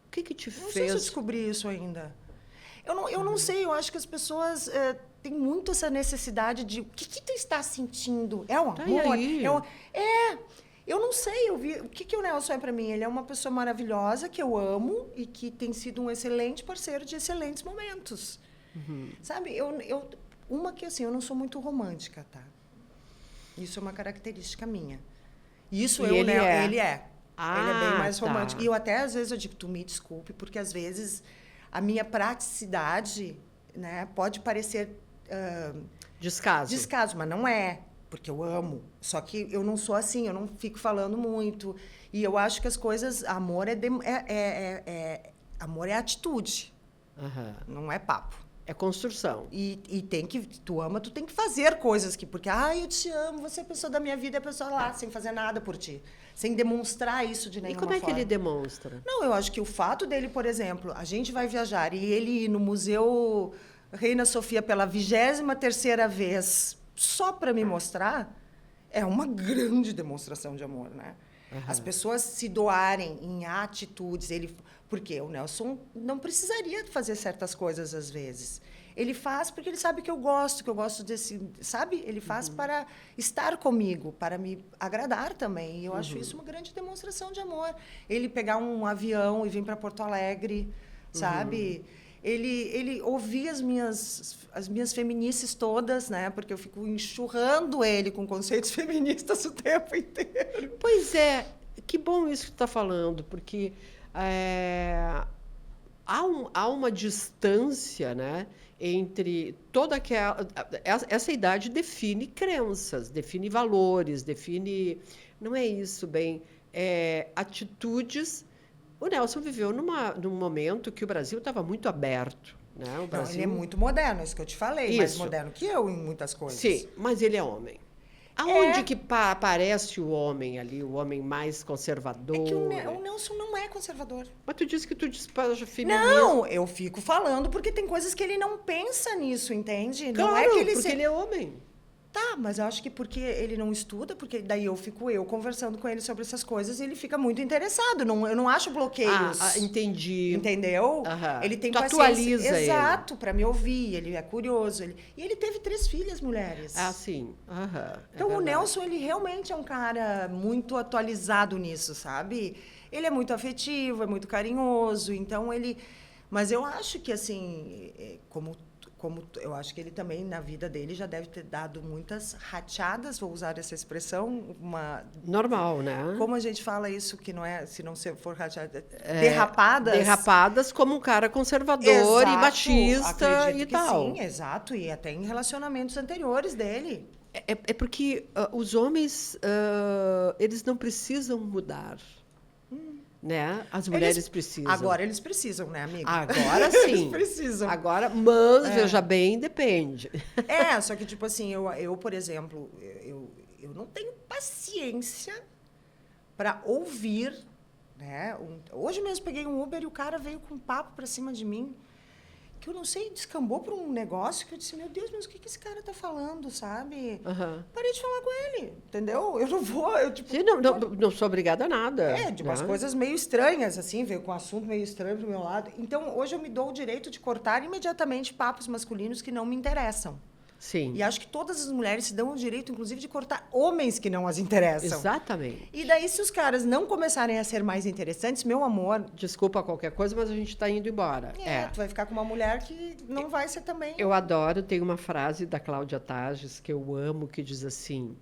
O que te fez? Não sei se eu descobri isso ainda. Eu não sei, eu acho que as pessoas têm muito essa necessidade de... O que tu está sentindo? É um amor? Eu não sei, eu vi... O que o Nelson é para mim? Ele é uma pessoa maravilhosa, que eu amo e que tem sido um excelente parceiro de excelentes momentos. Sabe? Uma que, assim, eu não sou muito romântica, tá? Isso é uma característica minha. Isso ele é. Ele é bem mais romântico. E eu até, às vezes, eu digo, tu me desculpe, porque, às vezes, a minha praticidade, né, pode parecer... Descaso, mas não é. Porque eu amo. Só que eu não sou assim, eu não fico falando muito. E eu acho que as coisas... Amor amor é atitude. Não é papo. É construção. E tem que... Tu ama, tu tem que fazer coisas que... Porque, eu te amo, você é a pessoa da minha vida, é a pessoa lá, sem fazer nada por ti. Sem demonstrar isso de nenhuma forma. E como é que ele demonstra? Não, eu acho que o fato dele, por exemplo, a gente vai viajar e ele ir no Museu Reina Sofia pela 23ª vez só para me mostrar, é uma grande demonstração de amor, né? As pessoas se doarem em atitudes, porque o Nelson não precisaria fazer certas coisas às vezes. Ele faz porque ele sabe que eu gosto desse, sabe? Ele faz para estar comigo, para me agradar também. E eu acho isso uma grande demonstração de amor. Ele pegar um avião e vir para Porto Alegre, sabe? Ele ouvir as minhas feministas todas, né? Porque eu fico enxurrando ele com conceitos feministas o tempo inteiro. Pois é, que bom isso que tu está falando, porque há uma distância, né, entre toda aquela... Essa idade define crenças, define valores, define... Não é isso, bem... atitudes... O Nelson viveu num momento que o Brasil estava muito aberto. Né? O Brasil... Não, ele é muito moderno, é isso que eu te falei, mais moderno que eu em muitas coisas. Sim, mas ele é homem. Aonde que aparece o homem ali, o homem mais conservador? É que o Nelson não é conservador. Mas tu disse que tu despeja feminismo. Não, eu fico falando porque tem coisas que ele não pensa nisso, entende? Claro, não é que ele porque ele é homem. Tá, mas eu acho que porque ele não estuda, porque daí eu fico conversando com ele sobre essas coisas e ele fica muito interessado. Eu não acho bloqueios. Entendi. Entendeu? Ele tem paciência. Atualiza Exato, para me ouvir. Ele é curioso. E ele teve 3 filhas mulheres. Sim. Então, o Nelson, ele realmente é um cara muito atualizado nisso, sabe? Ele é muito afetivo, é muito carinhoso. Então, ele... Mas eu acho que, assim, como eu acho que ele também, na vida dele, já deve ter dado muitas rateadas, vou usar essa expressão, normal, né? Como a gente fala isso, que não é, se não for rateada, derrapadas. Derrapadas como um cara conservador e machista e tal. Sim, exato, e até em relacionamentos anteriores dele. É porque os homens, eles não precisam mudar. Né? As mulheres precisam. Agora eles precisam, né, amiga? Agora sim. Eles precisam. Agora, mas, veja bem, depende. Só que, tipo assim, eu por exemplo, eu não tenho paciência para ouvir, né? Hoje mesmo peguei um Uber e o cara veio com um papo para cima de mim, que eu não sei, descambou para um negócio que eu disse, meu Deus, mas o que esse cara tá falando, sabe? Parei de falar com ele, entendeu? Eu não vou, Sim, não sou obrigada a nada. De umas coisas meio estranhas, assim, veio com um assunto meio estranho pro meu lado. Então, hoje eu me dou o direito de cortar imediatamente papos masculinos que não me interessam. Sim. E acho que todas as mulheres se dão o direito, inclusive, de cortar homens que não as interessam. Exatamente. E daí, se os caras não começarem a ser mais interessantes, meu amor... Desculpa qualquer coisa, mas a gente está indo embora. Tu vai ficar com uma mulher que não vai ser também... Eu adoro, tem uma frase da Cláudia Tages que eu amo, que diz assim...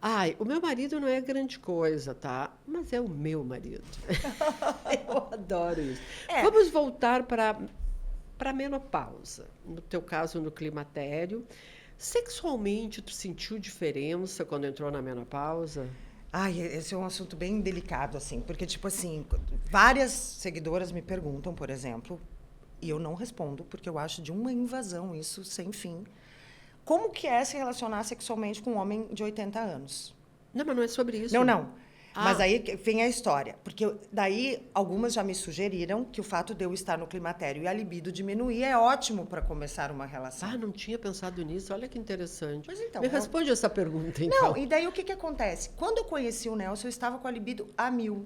Ai, o meu marido não é grande coisa, tá? Mas é o meu marido. Eu adoro isso. É, Vamos voltar para a menopausa. No teu caso, no climatério. Sexualmente, tu sentiu diferença quando entrou na menopausa? ai, esse é um assunto bem delicado, assim, porque, tipo assim, várias seguidoras me perguntam, por exemplo, e eu não respondo, porque eu acho de uma invasão isso sem fim. Como que é se relacionar sexualmente com um homem de 80 anos? Não, mas não é sobre isso. Não, não. Mas Ah, aí vem a história. Porque daí algumas já me sugeriram que o fato de eu estar no climatério e a libido diminuir é ótimo para começar uma relação. não tinha pensado nisso. Olha que interessante. Pois então, Me responde essa pergunta, então. não, e daí o que acontece? Quando eu conheci o Nelson, eu estava com a libido a 1000.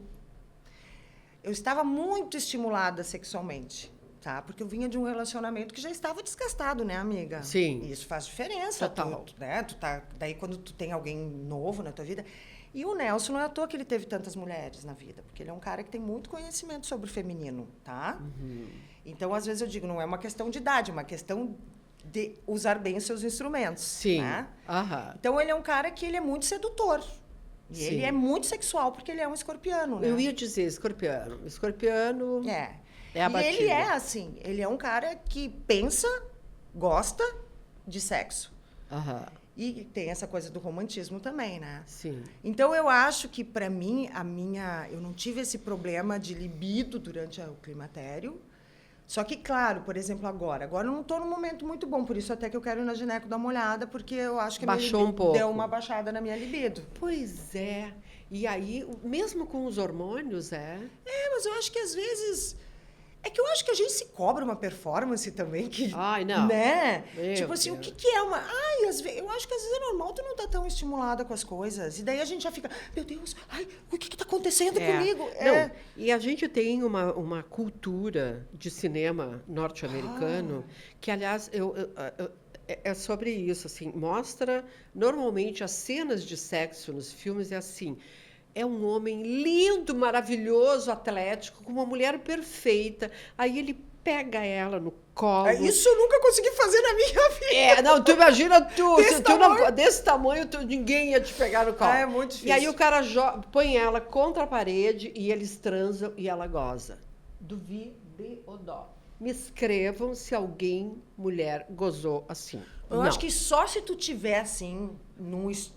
Eu estava muito estimulada sexualmente, tá? Porque eu vinha de um relacionamento que já estava desgastado, né, amiga? Sim. E isso faz diferença. Total. Né? Daí quando tu tem alguém novo na tua vida. E o Nelson não é à toa que ele teve tantas mulheres na vida, porque ele é um cara que tem muito conhecimento sobre o feminino, tá? Então, às vezes eu digo, não é uma questão de idade, é uma questão de usar bem os seus instrumentos, Sim. né? Aham. Então, ele é um cara que ele é muito sedutor. E Sim. ele é muito sexual, porque ele é um escorpiano, né? Eu ia dizer escorpiano. Escorpiano É. é a E batida. ele é assim, ele é um cara que pensa, gosta de sexo. Aham. E tem essa coisa do romantismo também, né? Sim. Então eu acho que para mim eu não tive esse problema de libido durante o climatério. Só que claro, por exemplo, agora eu não estou num momento muito bom, por isso até que eu quero ir na gineco dar uma olhada, porque eu acho que a minha Baixou um libido pouco. deu uma baixada na minha libido. Pois é. E aí, mesmo com os hormônios, Mas eu acho que às vezes é que eu acho que a gente se cobra uma performance também que, Ai, não. né? Meu Tipo assim, Deus. o que que é uma... Ai, eu acho que às vezes é normal tu não tá tão estimulada com as coisas. E daí a gente já fica, meu Deus, ai, o que que tá acontecendo comigo? Não, e a gente tem uma cultura de cinema norte-americano que, aliás, é sobre isso, assim, mostra, normalmente, as cenas de sexo nos filmes é assim, é um homem lindo, maravilhoso, atlético, com uma mulher perfeita, aí ele pega ela no colo. Isso eu nunca consegui fazer na minha vida. Não, tu imagina Desse se tu não, tamanho. desse tamanho, ninguém ia te pegar no colo. É muito difícil. E aí o cara põe ela contra a parede e eles transam e ela goza. Duvide ou dó. Me escrevam se alguém, mulher, gozou assim. Eu Não. acho que só se tu tiver, assim, num estímulo...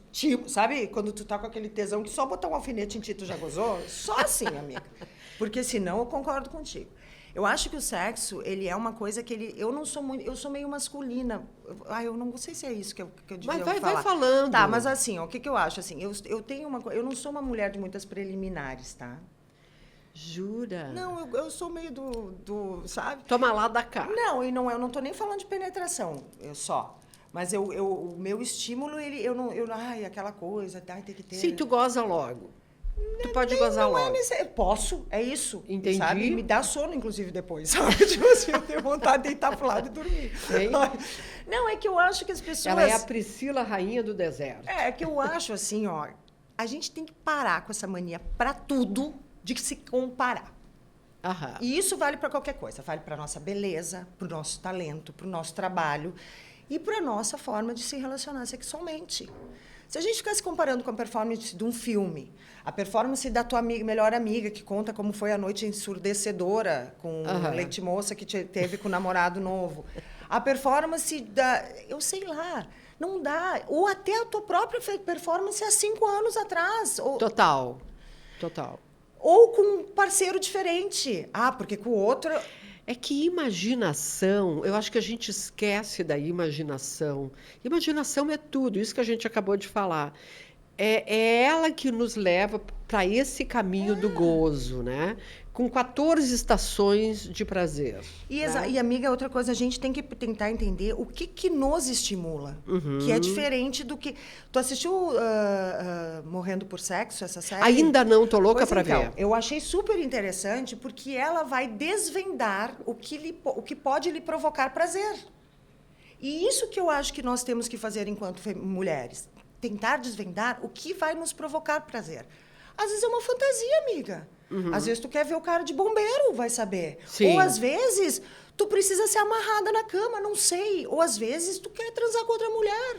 Sabe? Quando tu tá com aquele tesão que só botar um alfinete em ti tu já gozou? Só assim, amiga. Porque senão eu concordo contigo. Eu acho que o sexo, ele é uma coisa que ele... Eu não sou muito... Eu sou meio masculina. Eu não sei se é isso que eu devia Mas falar. vai falando. Tá, mas assim, ó, o que que eu acho? Assim, eu tenho uma... Eu não sou uma mulher de muitas preliminares, tá? Jura? Não, eu sou meio sabe? Toma lá da cá. Não, eu não tô nem falando de penetração, só. Mas o meu estímulo, ai, aquela coisa, ai, tem que ter... Sim, tu goza logo. Tu pode gozar logo. Posso, é isso. Entendi. Sabe? Me dá sono, inclusive, depois, sabe? Tipo assim, eu tenho vontade de deitar pro lado e dormir. Hein? Não, é que eu acho que as pessoas... Ela é a Priscila, rainha do deserto. É que eu acho assim, ó, a gente tem que parar com essa mania pra tudo de se comparar. Aham. E isso vale para qualquer coisa. Vale para nossa beleza, para o nosso talento, para o nosso trabalho e para a nossa forma de se relacionar sexualmente. Se a gente ficar se comparando com a performance de um filme, a performance da tua melhor amiga, que conta como foi a noite ensurdecedora com leite moça que teve com o namorado novo, a performance eu sei lá, não dá. Ou até a tua própria performance há 5 anos atrás. Total. Ou com um parceiro diferente. Porque com o outro... É que imaginação, eu acho que a gente esquece da imaginação. Imaginação é tudo, isso que a gente acabou de falar. É ela que nos leva para esse caminho do gozo, né? Com 14 estações de prazer. E, amiga, outra coisa, a gente tem que tentar entender o que nos estimula. Que é diferente do que... Tu assistiu Morrendo por Sexo, essa série? Ainda não, tô louca para ver. Eu achei super interessante porque ela vai desvendar o que pode lhe provocar prazer. E isso que eu acho que nós temos que fazer enquanto mulheres. Tentar desvendar o que vai nos provocar prazer. Às vezes é uma fantasia, amiga. Às vezes tu quer ver o cara de bombeiro, vai saber. Sim. Ou às vezes tu precisa ser amarrada na cama, não sei. Ou às vezes tu quer transar com outra mulher.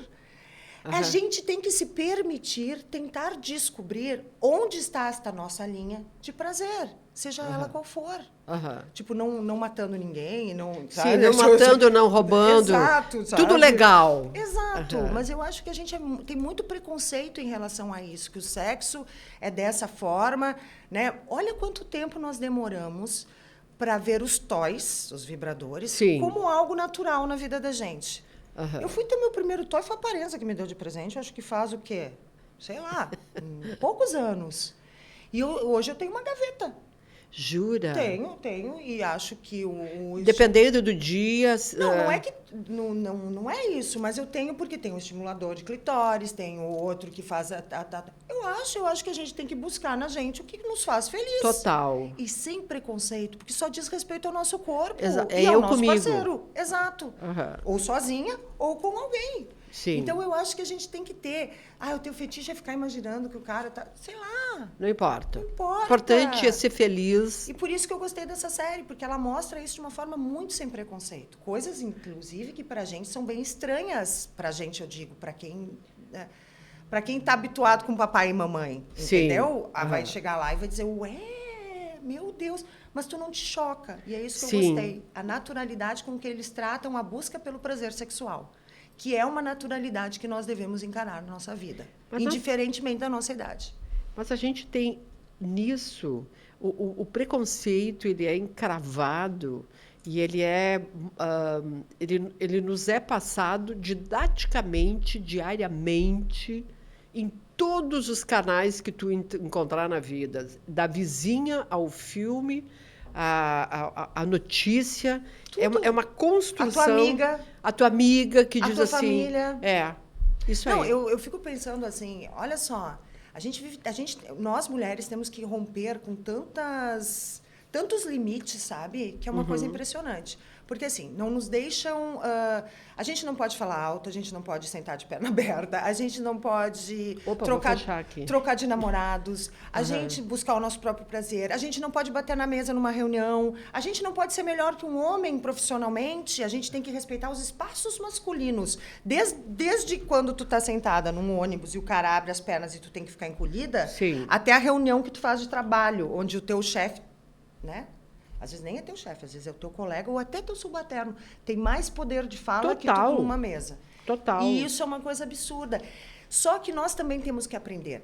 A gente tem que se permitir tentar descobrir onde está esta nossa linha de prazer, seja ela qual for. Tipo, não matando ninguém, não... Sim, não matando, não roubando. Exato, sabe? Tudo legal. Exato, mas eu acho que a gente tem muito preconceito em relação a isso, que o sexo é dessa forma, né? Olha quanto tempo nós demoramos para ver os toys, os vibradores, Sim. como algo natural na vida da gente. Eu fui ter meu primeiro toy, foi a Parenza que me deu de presente, eu acho que faz o quê? Sei lá, poucos anos. E hoje eu tenho uma gaveta. Jura? Tenho, e acho que dependendo do dia... Não é que... Não é isso, mas eu tenho porque tem um estimulador de clitóris, tem o outro que faz... Eu acho que a gente tem que buscar na gente o que nos faz feliz. Total. E sem preconceito, porque só diz respeito ao nosso corpo e ao nosso parceiro. Exato. Ou sozinha, ou com alguém. Sim. Então, eu acho que a gente tem que ter... o teu fetiche é ficar imaginando que o cara tá... Sei lá. Não importa. Não importa. O importante é ser feliz. E por isso que eu gostei dessa série, porque ela mostra isso de uma forma muito sem preconceito. Coisas, inclusive, que pra gente são bem estranhas. Pra gente, eu digo, pra quem... Para quem tá habituado com papai e mamãe, entendeu? Vai chegar lá e vai dizer, ué, meu Deus, mas tu não te choca. E é isso que eu gostei. A naturalidade com que eles tratam a busca pelo prazer sexual. Que é uma naturalidade que nós devemos encarar na nossa vida, indiferentemente da nossa idade. Mas a gente tem nisso, o preconceito, ele é encravado e ele nos é passado didaticamente, diariamente, em todos os canais que tu encontrar na vida, da vizinha ao filme, a notícia, é uma construção. A tua amiga que diz assim... família. Isso aí. Não, aí. eu fico pensando assim, olha só, nós mulheres temos que romper com tantos limites, sabe? Que é uma coisa impressionante. Porque, assim, não nos deixam... a gente não pode falar alto, a gente não pode sentar de perna aberta, a gente não pode trocar de namorados, a gente buscar o nosso próprio prazer, a gente não pode bater na mesa numa reunião, a gente não pode ser melhor que um homem profissionalmente, a gente tem que respeitar os espaços masculinos. Desde quando tu tá sentada num ônibus e o cara abre as pernas e tu tem que ficar encolhida, até a reunião que tu faz de trabalho, onde o teu chefe, né? Às vezes nem é teu chefe, às vezes é o teu colega ou até teu subalterno. Tem mais poder de fala que tu numa mesa. Total. E isso é uma coisa absurda. Só que nós também temos que aprender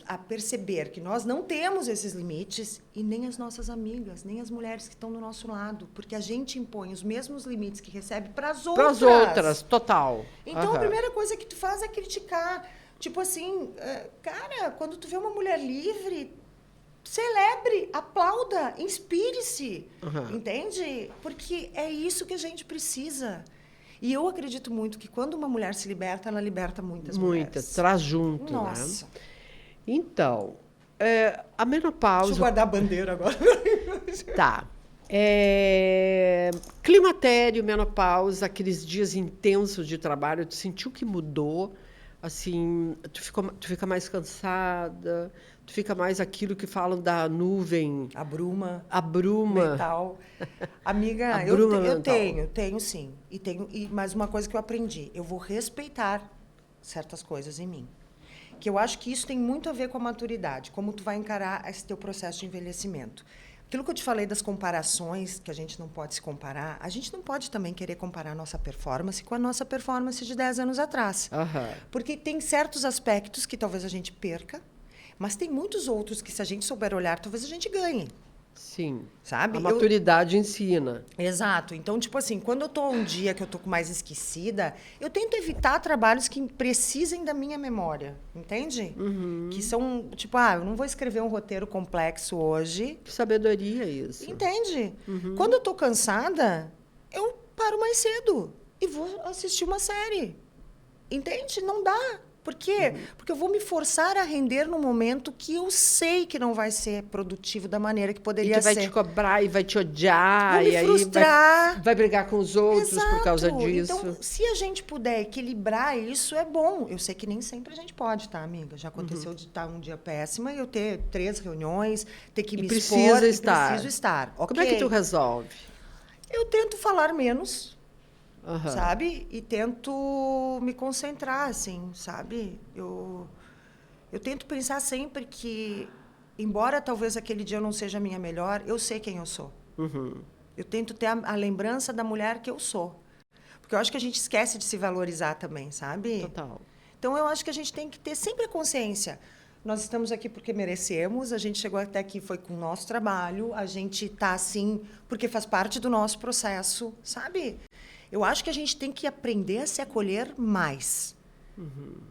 a perceber que nós não temos esses limites e nem as nossas amigas, nem as mulheres que estão do nosso lado. Porque a gente impõe os mesmos limites que recebe para as outras. Para as outras, total. Então, a primeira coisa que tu faz é criticar. Tipo assim, cara, quando tu vê uma mulher livre... Celebre, aplauda, inspire-se, entende? Porque é isso que a gente precisa. E eu acredito muito que quando uma mulher se liberta, ela liberta muitas mulheres. Muitas, traz junto, Nossa. Né? Então, a menopausa... Deixa eu guardar a bandeira agora. Tá. Climatério, menopausa, aqueles dias intensos de trabalho, tu sentiu que mudou? Assim, tu fica mais cansada, tu fica mais aquilo que falam da nuvem. A bruma. Mental. Amiga, eu tenho sim. Mas uma coisa que eu aprendi, eu vou respeitar certas coisas em mim. Que eu acho que isso tem muito a ver com a maturidade, como tu vai encarar esse teu processo de envelhecimento. Aquilo que eu te falei das comparações, que a gente não pode se comparar, a gente não pode também querer comparar a nossa performance com a nossa performance de 10 anos atrás. Porque tem certos aspectos que talvez a gente perca, mas tem muitos outros que, se a gente souber olhar, talvez a gente ganhe. Sim. Sabe? A maturidade ensina. Exato. Então, tipo assim, quando eu tô um dia que eu tô mais esquecida, eu tento evitar trabalhos que precisem da minha memória, entende? Que são, tipo, eu não vou escrever um roteiro complexo hoje. Que sabedoria isso. Entende? Quando eu tô cansada, eu paro mais cedo e vou assistir uma série. Entende? Não dá. Por quê? Porque eu vou me forçar a render num momento que eu sei que não vai ser produtivo da maneira que poderia ser. E que vai te cobrar e vai te odiar. Vou me frustrar. Vai brigar com os outros por causa disso. Então, se a gente puder equilibrar isso, é bom. Eu sei que nem sempre a gente pode, tá, amiga? Já aconteceu de estar um dia péssima e eu ter 3 reuniões, ter que me expor. Preciso estar. Okay. Como é que tu resolve? Eu tento falar menos. sabe? E tento me concentrar, assim, sabe? Eu tento pensar sempre que, embora talvez aquele dia eu não seja a minha melhor, eu sei quem eu sou. Eu tento ter a lembrança da mulher que eu sou. Porque eu acho que a gente esquece de se valorizar também, sabe? Total. Então, eu acho que a gente tem que ter sempre a consciência. Nós estamos aqui porque merecemos, a gente chegou até aqui foi com o nosso trabalho, a gente está assim porque faz parte do nosso processo, sabe? Eu acho que a gente tem que aprender a se acolher mais.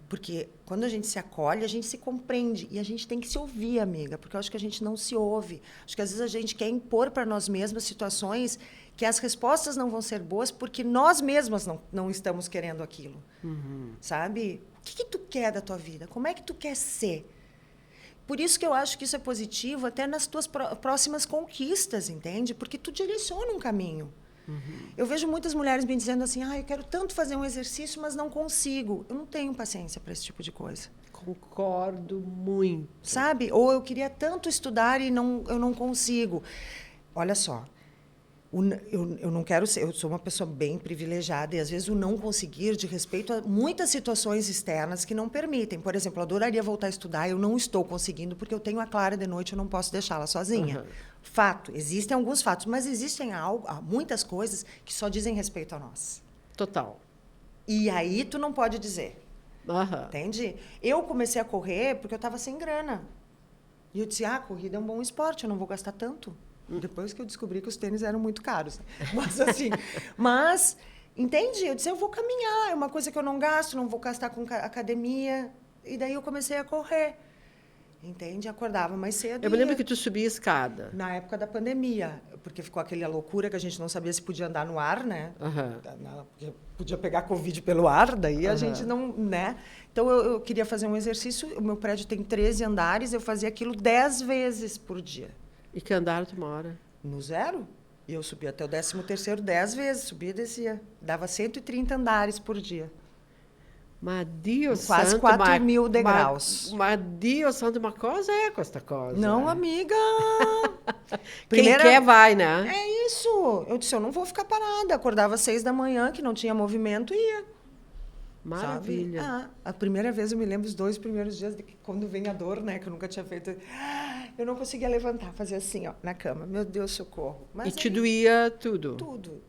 Porque quando a gente se acolhe, a gente se compreende. E a gente tem que se ouvir, amiga, porque eu acho que a gente não se ouve. Acho que às vezes a gente quer impor para nós mesmas situações que as respostas não vão ser boas porque nós mesmas não estamos querendo aquilo. Sabe? O que tu quer da tua vida? Como é que tu quer ser? Por isso que eu acho que isso é positivo até nas tuas próximas conquistas, entende? Porque tu direciona um caminho. Eu vejo muitas mulheres me dizendo assim, eu quero tanto fazer um exercício, mas não consigo. Eu não tenho paciência para esse tipo de coisa. Concordo muito. Sabe? Ou eu queria tanto estudar e eu não consigo. Olha só, eu não quero ser... Eu sou uma pessoa bem privilegiada e, às vezes, o não conseguir de respeito a muitas situações externas que não permitem. Por exemplo, eu adoraria voltar a estudar, eu não estou conseguindo porque eu tenho a Clara de noite, eu não posso deixá-la sozinha. Fato, existem alguns fatos, mas existem muitas coisas que só dizem respeito a nós. Total. E aí tu não pode dizer. Entende? Eu comecei a correr porque eu estava sem grana. E eu disse, corrida é um bom esporte, eu não vou gastar tanto. Depois que eu descobri que os tênis eram muito caros. Mas assim, entende? Eu disse, eu vou caminhar, é uma coisa que eu não gasto, não vou gastar com academia. E daí eu comecei a correr. Entende? Acordava mais cedo. Eu me lembro que tu subia a escada. Na época da pandemia, porque ficou aquela loucura que a gente não sabia se podia andar no ar, né? Porque podia pegar Covid pelo ar, daí a gente não, né? Então, eu queria fazer um exercício, o meu prédio tem 13 andares, eu fazia aquilo 10 vezes por dia. E que andar tu mora? No 0. E eu subia até o 13º 10 vezes, subia e descia. Dava 130 andares por dia. Ma Dio Quase santo, 4.000 degraus. Ma Dio santo, uma coisa é com esta coisa. Não, amiga. Quem quer vai, né? É isso. Eu disse, eu não vou ficar parada. Acordava às 6 da manhã, que não tinha movimento, e ia. Maravilha. A primeira vez, eu me lembro, os 2 primeiros dias, quando vem a dor, né, que eu nunca tinha feito. Eu não conseguia levantar, fazia assim, ó, na cama. Meu Deus, socorro. Mas e te doía tudo? Tudo.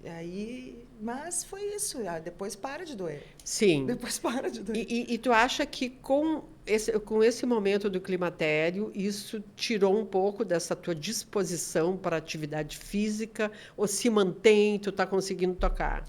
E aí, mas foi isso. Depois para de doer. Sim. Depois para de doer. E tu acha que com esse momento do climatério, isso tirou um pouco dessa tua disposição para a atividade física? Ou se mantém, tu está conseguindo tocar?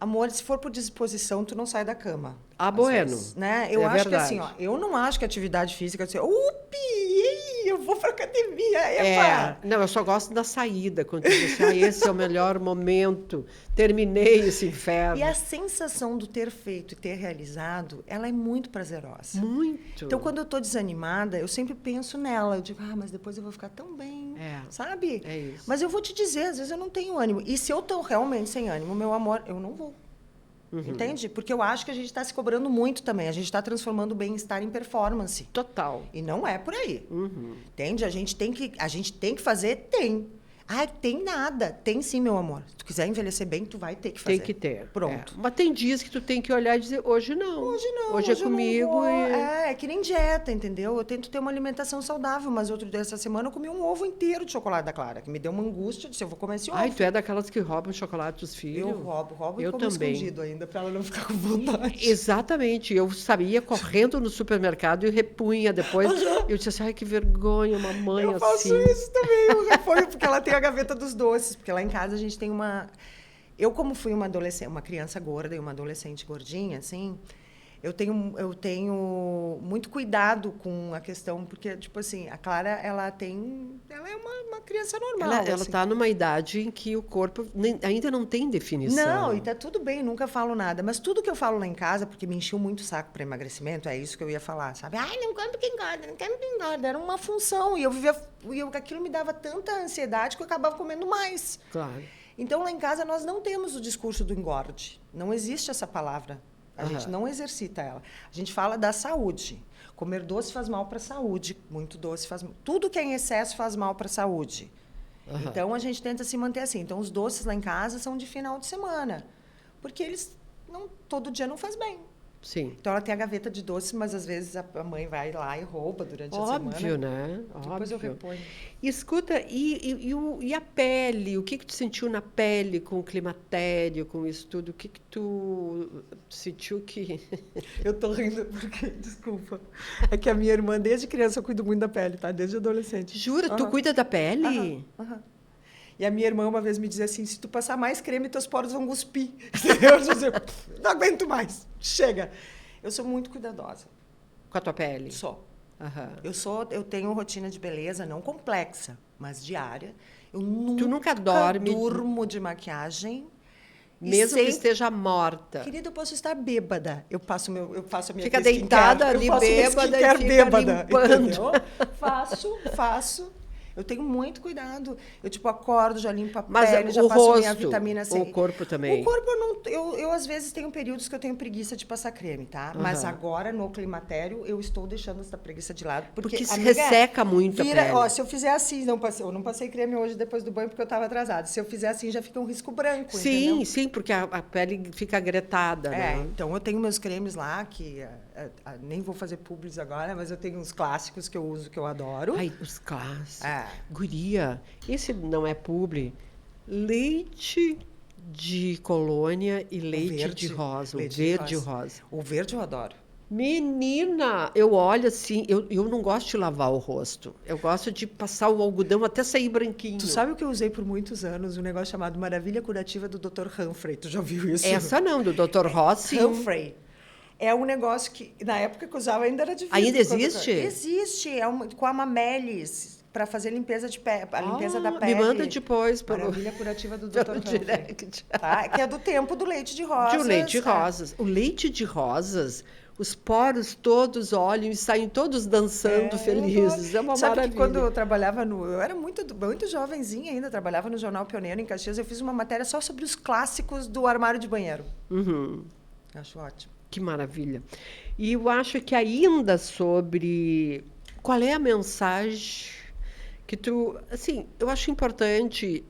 Amor, se for por disposição, tu não sai da cama. Bueno. Vezes, né? Eu acho verdade. que assim, eu não acho que atividade física assim, eu vou pra academia, Não, eu só gosto da saída, quando tu diz, esse é o melhor momento, terminei esse inferno. E a sensação do ter feito e ter realizado, ela é muito prazerosa. Muito. Então, quando eu tô desanimada, eu sempre penso nela, eu digo, mas depois eu vou ficar tão bem, sabe? É isso. Mas eu vou te dizer, às vezes eu não tenho ânimo. E se eu tô realmente sem ânimo, meu amor, eu não vou. Entende? Porque eu acho que a gente está se cobrando muito também. A gente está transformando o bem-estar em performance. Total. E não é por aí. Entende? A gente tem que fazer, tem. Tem nada. Tem sim, meu amor. Se tu quiser envelhecer bem, tu vai ter que fazer. Tem que ter. Pronto. Mas tem dias que tu tem que olhar e dizer, hoje não. Hoje não. Hoje é comigo. É que nem dieta, entendeu? Eu tento ter uma alimentação saudável, mas essa semana eu comi um ovo inteiro de chocolate da Clara, que me deu uma angústia. Eu disse, eu vou comer esse ovo. Tu é daquelas que roubam chocolate dos filhos? Eu roubo eu e como também. escondido ainda, para ela não ficar com vontade. Exatamente. Eu sabia correndo no supermercado e repunha depois. Eu disse assim, que vergonha, mamãe, assim. Eu faço isso também, eu reponho, porque ela tem a gaveta dos doces. Porque lá em casa a gente tem uma... Eu, como fui uma criança gorda e uma adolescente gordinha, assim, eu tenho muito cuidado com a questão, porque, tipo assim, a Clara, ela é uma criança normal. Ela está numa idade em que o corpo ainda não tem definição. Não, e tá tudo bem, nunca falo nada. Mas tudo que eu falo lá em casa, porque me encheu muito o saco para emagrecimento, é isso que eu ia falar, sabe? Não come porque engorda, não quero porque engorda. Era uma função, e aquilo me dava tanta ansiedade que eu acabava comendo mais. Claro. Então, lá em casa, nós não temos o discurso do engorde. Não existe essa palavra. A gente não exercita ela. A gente fala da saúde. Comer doce faz mal para a saúde. Muito doce faz mal. Tudo que é em excesso faz mal para a saúde. Aham. Então, a gente tenta se manter assim. Então, os doces lá em casa são de final de semana. Porque eles todo dia não faz bem. Sim. Então, ela tem a gaveta de doces, mas às vezes a mãe vai lá e rouba durante a Óbvio, semana. né? Depois eu Óbvio. reponho. Escuta, e a pele? O que tu sentiu na pele com o climatério, com isso tudo? O que tu sentiu que... Eu tô rindo porque, desculpa, é que a minha irmã, desde criança, eu cuido muito da pele, tá? Desde adolescente. Jura? Tu Aham. cuida da pele? Aham, aham. E a minha irmã uma vez me dizia assim, se tu passar mais creme, teus poros vão cuspir. Eu dizia, não aguento mais, chega. Eu sou muito cuidadosa. Com a tua pele? Sou. Aham. Eu tenho rotina de beleza não complexa, mas diária. Eu Tu nunca dorme? durmo de maquiagem. E Mesmo que sem- esteja morta. Querida, eu posso estar bêbada. Eu faço a minha Fica skincare, deitada eu ali faço minha bêbada e skincare fica bêbada, limpando. entendeu? Faço. Eu tenho muito cuidado. Eu, tipo, acordo, já limpo a Mas pele, já o passo minha rosto, vitamina C. o corpo também? O corpo, eu, não, eu às vezes tenho períodos que eu tenho preguiça de passar creme, tá? Mas Aham. agora, no climatério, eu estou deixando essa preguiça de lado. Porque se amiga, resseca muito a pele. Ó, se eu fizer assim, eu não passei creme hoje depois do banho porque eu estava atrasada. Se eu fizer assim, já fica um risco branco, Sim, entendeu? sim, porque a pele fica gretada, né? Então eu tenho meus cremes lá, que nem vou fazer publis agora, mas eu tenho uns clássicos que eu uso, que eu adoro. Ai, os clássicos. É. Guria, esse não é publi. Leite de colônia e leite de rosa. O leite de verde rosa. O verde eu adoro. Menina, eu olho assim, eu não gosto de lavar o rosto. Eu gosto de passar o algodão até sair branquinho. Tu sabe o que eu usei por muitos anos? Um negócio chamado Maravilha Curativa do Dr. Humphrey. Tu já ouviu isso? Essa não, do Dr. Rossi. Humphrey. É um negócio que, na época que eu usava, ainda era difícil. Ainda existe? Existe. Com a Mamelis, para fazer limpeza de pele, a limpeza da pele. Me manda depois pelo, Maravilha Curativa do pelo Dr. Humphrey. direct. Tá? Que é do tempo do leite de rosas. De leite de rosas. O leite de rosas, os poros todos olham e saem todos dançando felizes. É uma Sabe maravilha. que quando eu trabalhava eu era muito jovenzinha ainda, trabalhava no Jornal Pioneiro em Caxias, eu fiz uma matéria só sobre os clássicos do armário de banheiro. Uhum. Acho ótimo. Que maravilha. E eu acho que ainda sobre qual é a mensagem que tu... Assim, eu acho importante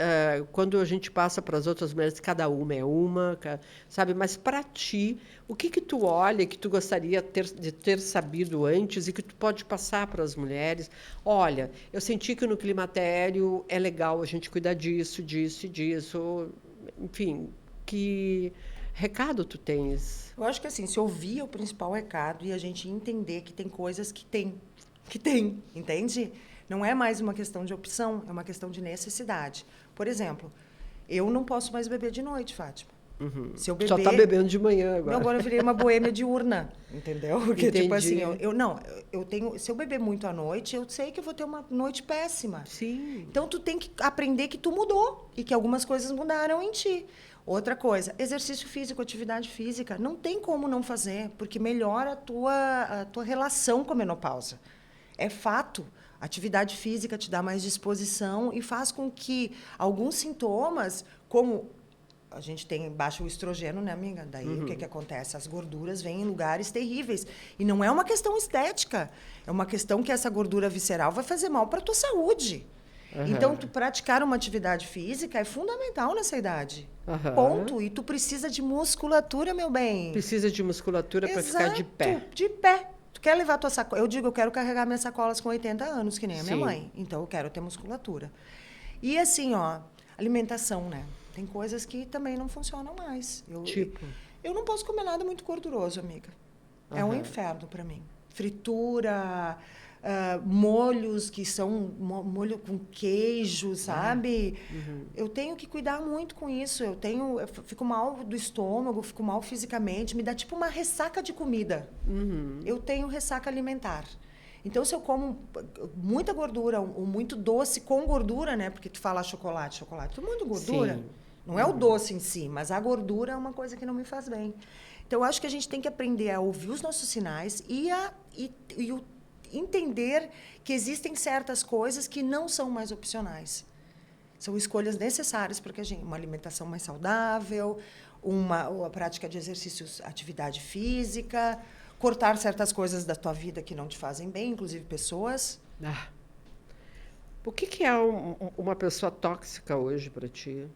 quando a gente passa para as outras mulheres, cada uma é uma, sabe? Mas para ti, o que tu olha que tu gostaria de ter sabido antes e que tu pode passar para as mulheres? Olha, eu senti que no climatério é legal a gente cuidar disso, disso e disso. Enfim, que recado tu tens? Eu acho que assim, se ouvir o principal recado e a gente entender que tem coisas que tem, entende? Não é mais uma questão de opção, é uma questão de necessidade. Por exemplo, eu não posso mais beber de noite, Fátima. Uhum. Se eu beber, só está bebendo de manhã agora. Não, agora eu virei uma boêmia diurna, entendeu? Porque, Entendi. tipo assim, se eu beber muito à noite, eu sei que eu vou ter uma noite péssima. Sim. Então, tu tem que aprender que tu mudou e que algumas coisas mudaram em ti. Outra coisa, exercício físico, atividade física, não tem como não fazer, porque melhora a tua relação com a menopausa. É fato. Atividade física te dá mais disposição e faz com que alguns sintomas, como a gente tem baixo o estrogênio, né, amiga? Daí o que acontece? As gorduras vêm em lugares terríveis. E não é uma questão estética, é uma questão que essa gordura visceral vai fazer mal para a tua saúde. Então, tu praticar uma atividade física é fundamental nessa idade. Ponto. E tu precisa de musculatura, meu bem. Precisa de musculatura para ficar de pé. De pé. Tu quer levar tua sacola? Eu digo, eu quero carregar minhas sacolas com 80 anos, que nem a minha Sim. mãe. Então, eu quero ter musculatura. E assim, ó, alimentação, né? Tem coisas que também não funcionam mais. Tipo? Eu não posso comer nada muito gorduroso, amiga. É um inferno para mim. Fritura, molhos que são molho com queijo, sabe? Eu tenho que cuidar muito com isso. Eu fico mal do estômago, fico mal fisicamente, me dá tipo uma ressaca de comida. Eu tenho ressaca alimentar. Então, se eu como muita gordura ou muito doce com gordura, né? Porque tu fala chocolate, tem muito gordura. Sim. Não é o doce em si, mas a gordura é uma coisa que não me faz bem. Então, eu acho que a gente tem que aprender a ouvir os nossos sinais e entender que existem certas coisas que não são mais opcionais. São escolhas necessárias para que a gente... Uma alimentação mais saudável, a prática de exercícios, atividade física, cortar certas coisas da tua vida que não te fazem bem, inclusive pessoas. O que é uma pessoa tóxica hoje para ti?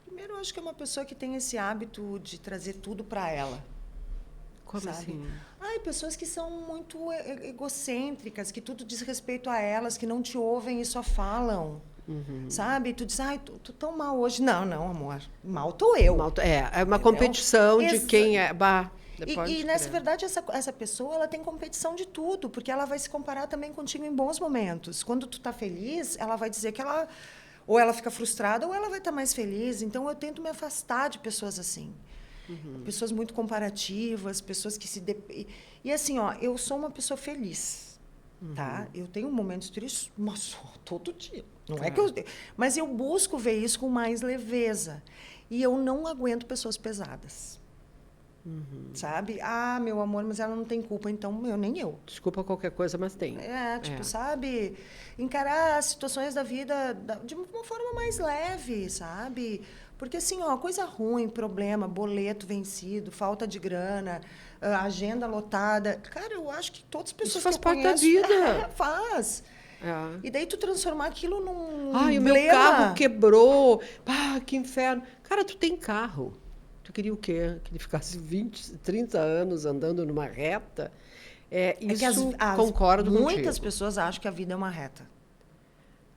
Primeiro, eu acho que é uma pessoa que tem esse hábito de trazer tudo para ela. Como Sabe? assim? Ai, pessoas que são muito egocêntricas, que tudo diz respeito a elas, que não te ouvem e só falam. Sabe? Tu diz, ai, tô tão mal hoje. Não, não, amor. Mal tô eu. É uma Entendeu? competição de quem é. Bah, E nessa verdade, essa pessoa, ela tem competição de tudo, porque ela vai se comparar também contigo em bons momentos. Quando tu tá feliz, ela vai dizer que ela... Ou ela fica frustrada, ou ela vai estar mais feliz. Então, eu tento me afastar de pessoas assim. Pessoas muito comparativas, pessoas que se... E assim, ó, eu sou uma pessoa feliz, tá? Eu tenho momentos tristes, mas só todo dia. Não é que eu... Mas eu busco ver isso com mais leveza. E eu não aguento pessoas pesadas. Sabe? Ah, meu amor, mas ela não tem culpa, então nem eu. Desculpa qualquer coisa, mas tem. Sabe? Encarar as situações da vida de uma forma mais leve, sabe? Porque, assim, ó, coisa ruim, problema, boleto vencido, falta de grana, agenda lotada. Cara, eu acho que todas as pessoas isso faz que eu parte conheço... da vida. Faz. É. E daí tu transformar aquilo num Ai, o meu carro quebrou. Ah, que inferno. Cara, tu tem carro. Tu queria o quê? Que ele ficasse 20, 30 anos andando numa reta? Isso concordo contigo. Muitas pessoas acham que a vida é uma reta.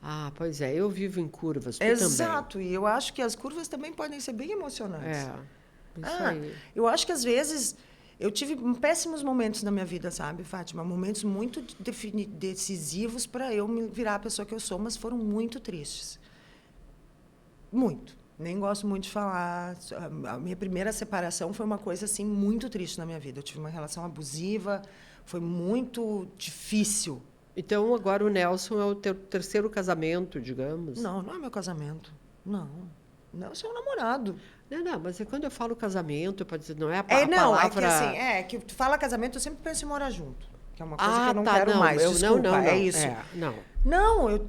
Ah, pois é. Eu vivo em curvas, tu Exato. também. E eu acho que as curvas também podem ser bem emocionantes. Isso aí. Eu acho que, às vezes, eu tive péssimos momentos na minha vida, sabe, Fátima? Momentos muito decisivos para eu me virar a pessoa que eu sou, mas foram muito tristes. Muito. Nem gosto muito de falar. A minha primeira separação foi uma coisa assim muito triste na minha vida. Eu tive uma relação abusiva, foi muito difícil. Então, agora o Nelson é o teu terceiro casamento, digamos? Não, não é meu casamento. Não. Nelson é um namorado. Não, mas quando eu falo casamento, pode dizer, não é a palavra... que tu fala casamento, eu sempre penso em morar junto. Que é uma coisa que eu não quero mais. Desculpa, não, é isso. Não, eu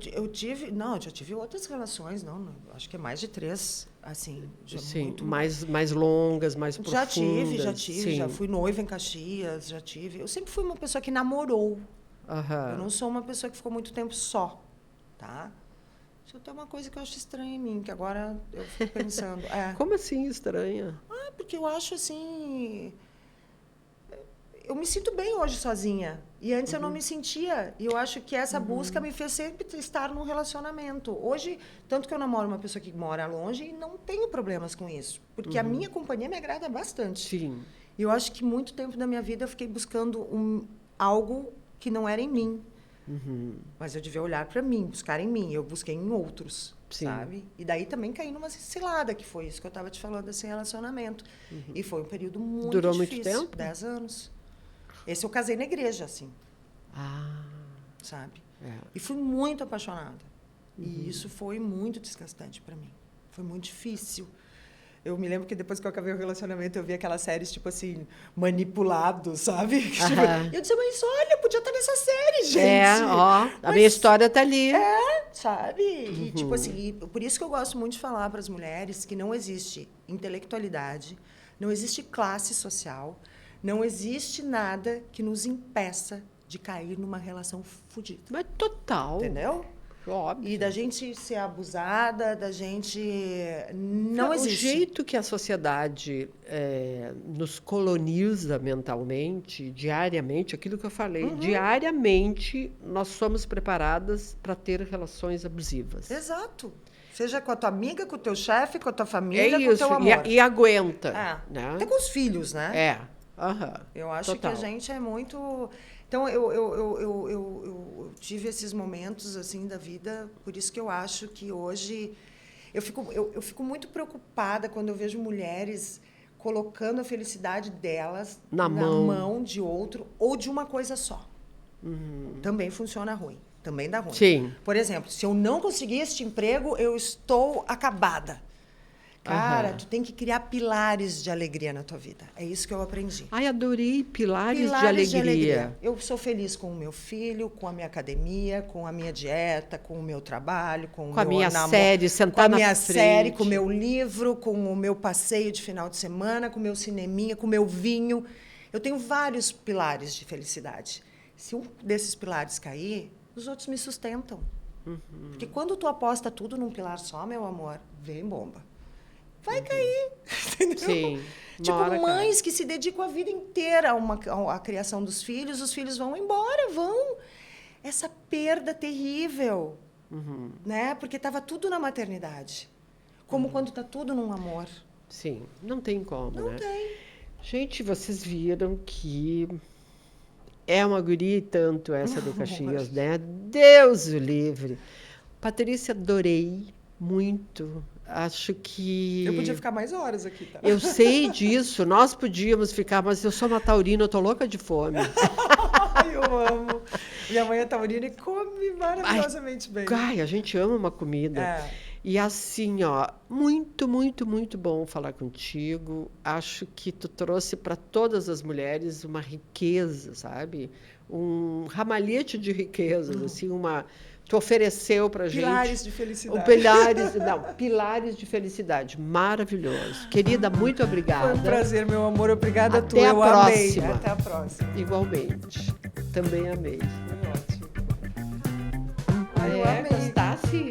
já tive outras relações, acho que é mais de 3, assim. Sim, muito... mais longas, mais profundas. Já tive, já fui noiva em Caxias, já tive. Eu sempre fui uma pessoa que namorou. Eu não sou uma pessoa que ficou muito tempo só, tá? Isso é uma coisa que eu acho estranha em mim, que agora eu fico pensando. Como assim estranha? Porque eu acho assim... Eu me sinto bem hoje sozinha. E antes eu não me sentia. E eu acho que essa busca me fez sempre estar num relacionamento. Hoje, tanto que eu namoro uma pessoa que mora longe e não tenho problemas com isso. Porque a minha companhia me agrada bastante. Sim. E eu acho que muito tempo da minha vida eu fiquei buscando algo que não era em mim. Mas eu devia olhar para mim, buscar em mim. Eu busquei em outros, sabe? E daí também caí numa cilada, que foi isso que eu estava te falando, desse relacionamento. E foi um período muito Durou difícil. Durou muito tempo? 10 anos. Esse eu casei na igreja, assim. Sabe? E fui muito apaixonada. E isso foi muito desgastante para mim. Foi muito difícil. Eu me lembro que depois que eu acabei o relacionamento, eu vi aquelas séries, tipo assim, Manipulados, sabe? E eu disse, mas olha, eu podia estar nessa série, gente. A minha história está ali. Sabe? E, tipo assim, por isso que eu gosto muito de falar para as mulheres que não existe intelectualidade, não existe classe social, não existe nada que nos impeça de cair numa relação fodida. Mas total. Entendeu? Óbvio. E da gente ser abusada, da gente... Não existe. O jeito que a sociedade nos coloniza mentalmente, diariamente, aquilo que eu falei, diariamente nós somos preparadas para ter relações abusivas. Exato. Seja com a tua amiga, com o teu chefe, com a tua família, com o teu amor. E aguenta. Né? Até com os filhos, né? Eu acho Total. que a gente é muito... Então, eu tive esses momentos assim da vida, por isso que eu acho que hoje... Eu fico muito preocupada quando eu vejo mulheres colocando a felicidade delas na mão de outro ou de uma coisa só. Também funciona ruim. Também dá ruim. Sim. Por exemplo, se eu não conseguir este emprego, eu estou acabada. Cara, tu tem que criar pilares de alegria na tua vida. É isso que eu aprendi. Ai, adorei pilares de alegria. Eu sou feliz com o meu filho, com a minha academia, com a minha dieta, com o meu trabalho, com a minha série, sentar na frente. Com a minha série, com o meu livro, com o meu passeio de final de semana, com o meu cineminha, com o meu vinho. Eu tenho vários pilares de felicidade. Se um desses pilares cair, os outros me sustentam. Porque quando tu aposta tudo num pilar só, meu amor, vem bomba. Vai cair, entendeu? Sim. Tipo, Uma hora mães que se dedicam a vida inteira à criação dos filhos, os filhos vão embora, vão. Essa perda terrível, né? Porque estava tudo na maternidade. Como quando está tudo num amor. Sim, não tem como, Não né? tem. Gente, vocês viram que é uma guria e tanto essa do Caxias, né? Deus o livre. Patrícia, adorei muito. Acho que... Eu podia ficar mais horas aqui, tá? Eu sei disso, nós podíamos ficar, mas eu sou uma taurina, eu tô louca de fome. Ai, eu amo. Minha mãe é taurina e come maravilhosamente bem. Ai, a gente ama uma comida. É. E assim, ó, muito, muito, muito bom falar contigo. Acho que tu trouxe para todas as mulheres uma riqueza, sabe? Um ramalhete de riquezas, assim, uma... Tu ofereceu para gente... Pilares de felicidade. Pilares de felicidade. Maravilhoso. Querida, muito obrigada. Foi um prazer, meu amor. Obrigada a tu. Até a Eu próxima. amei. Até a próxima. Igualmente. Também amei. Foi ótimo. Ah, Eu amei. gostasse?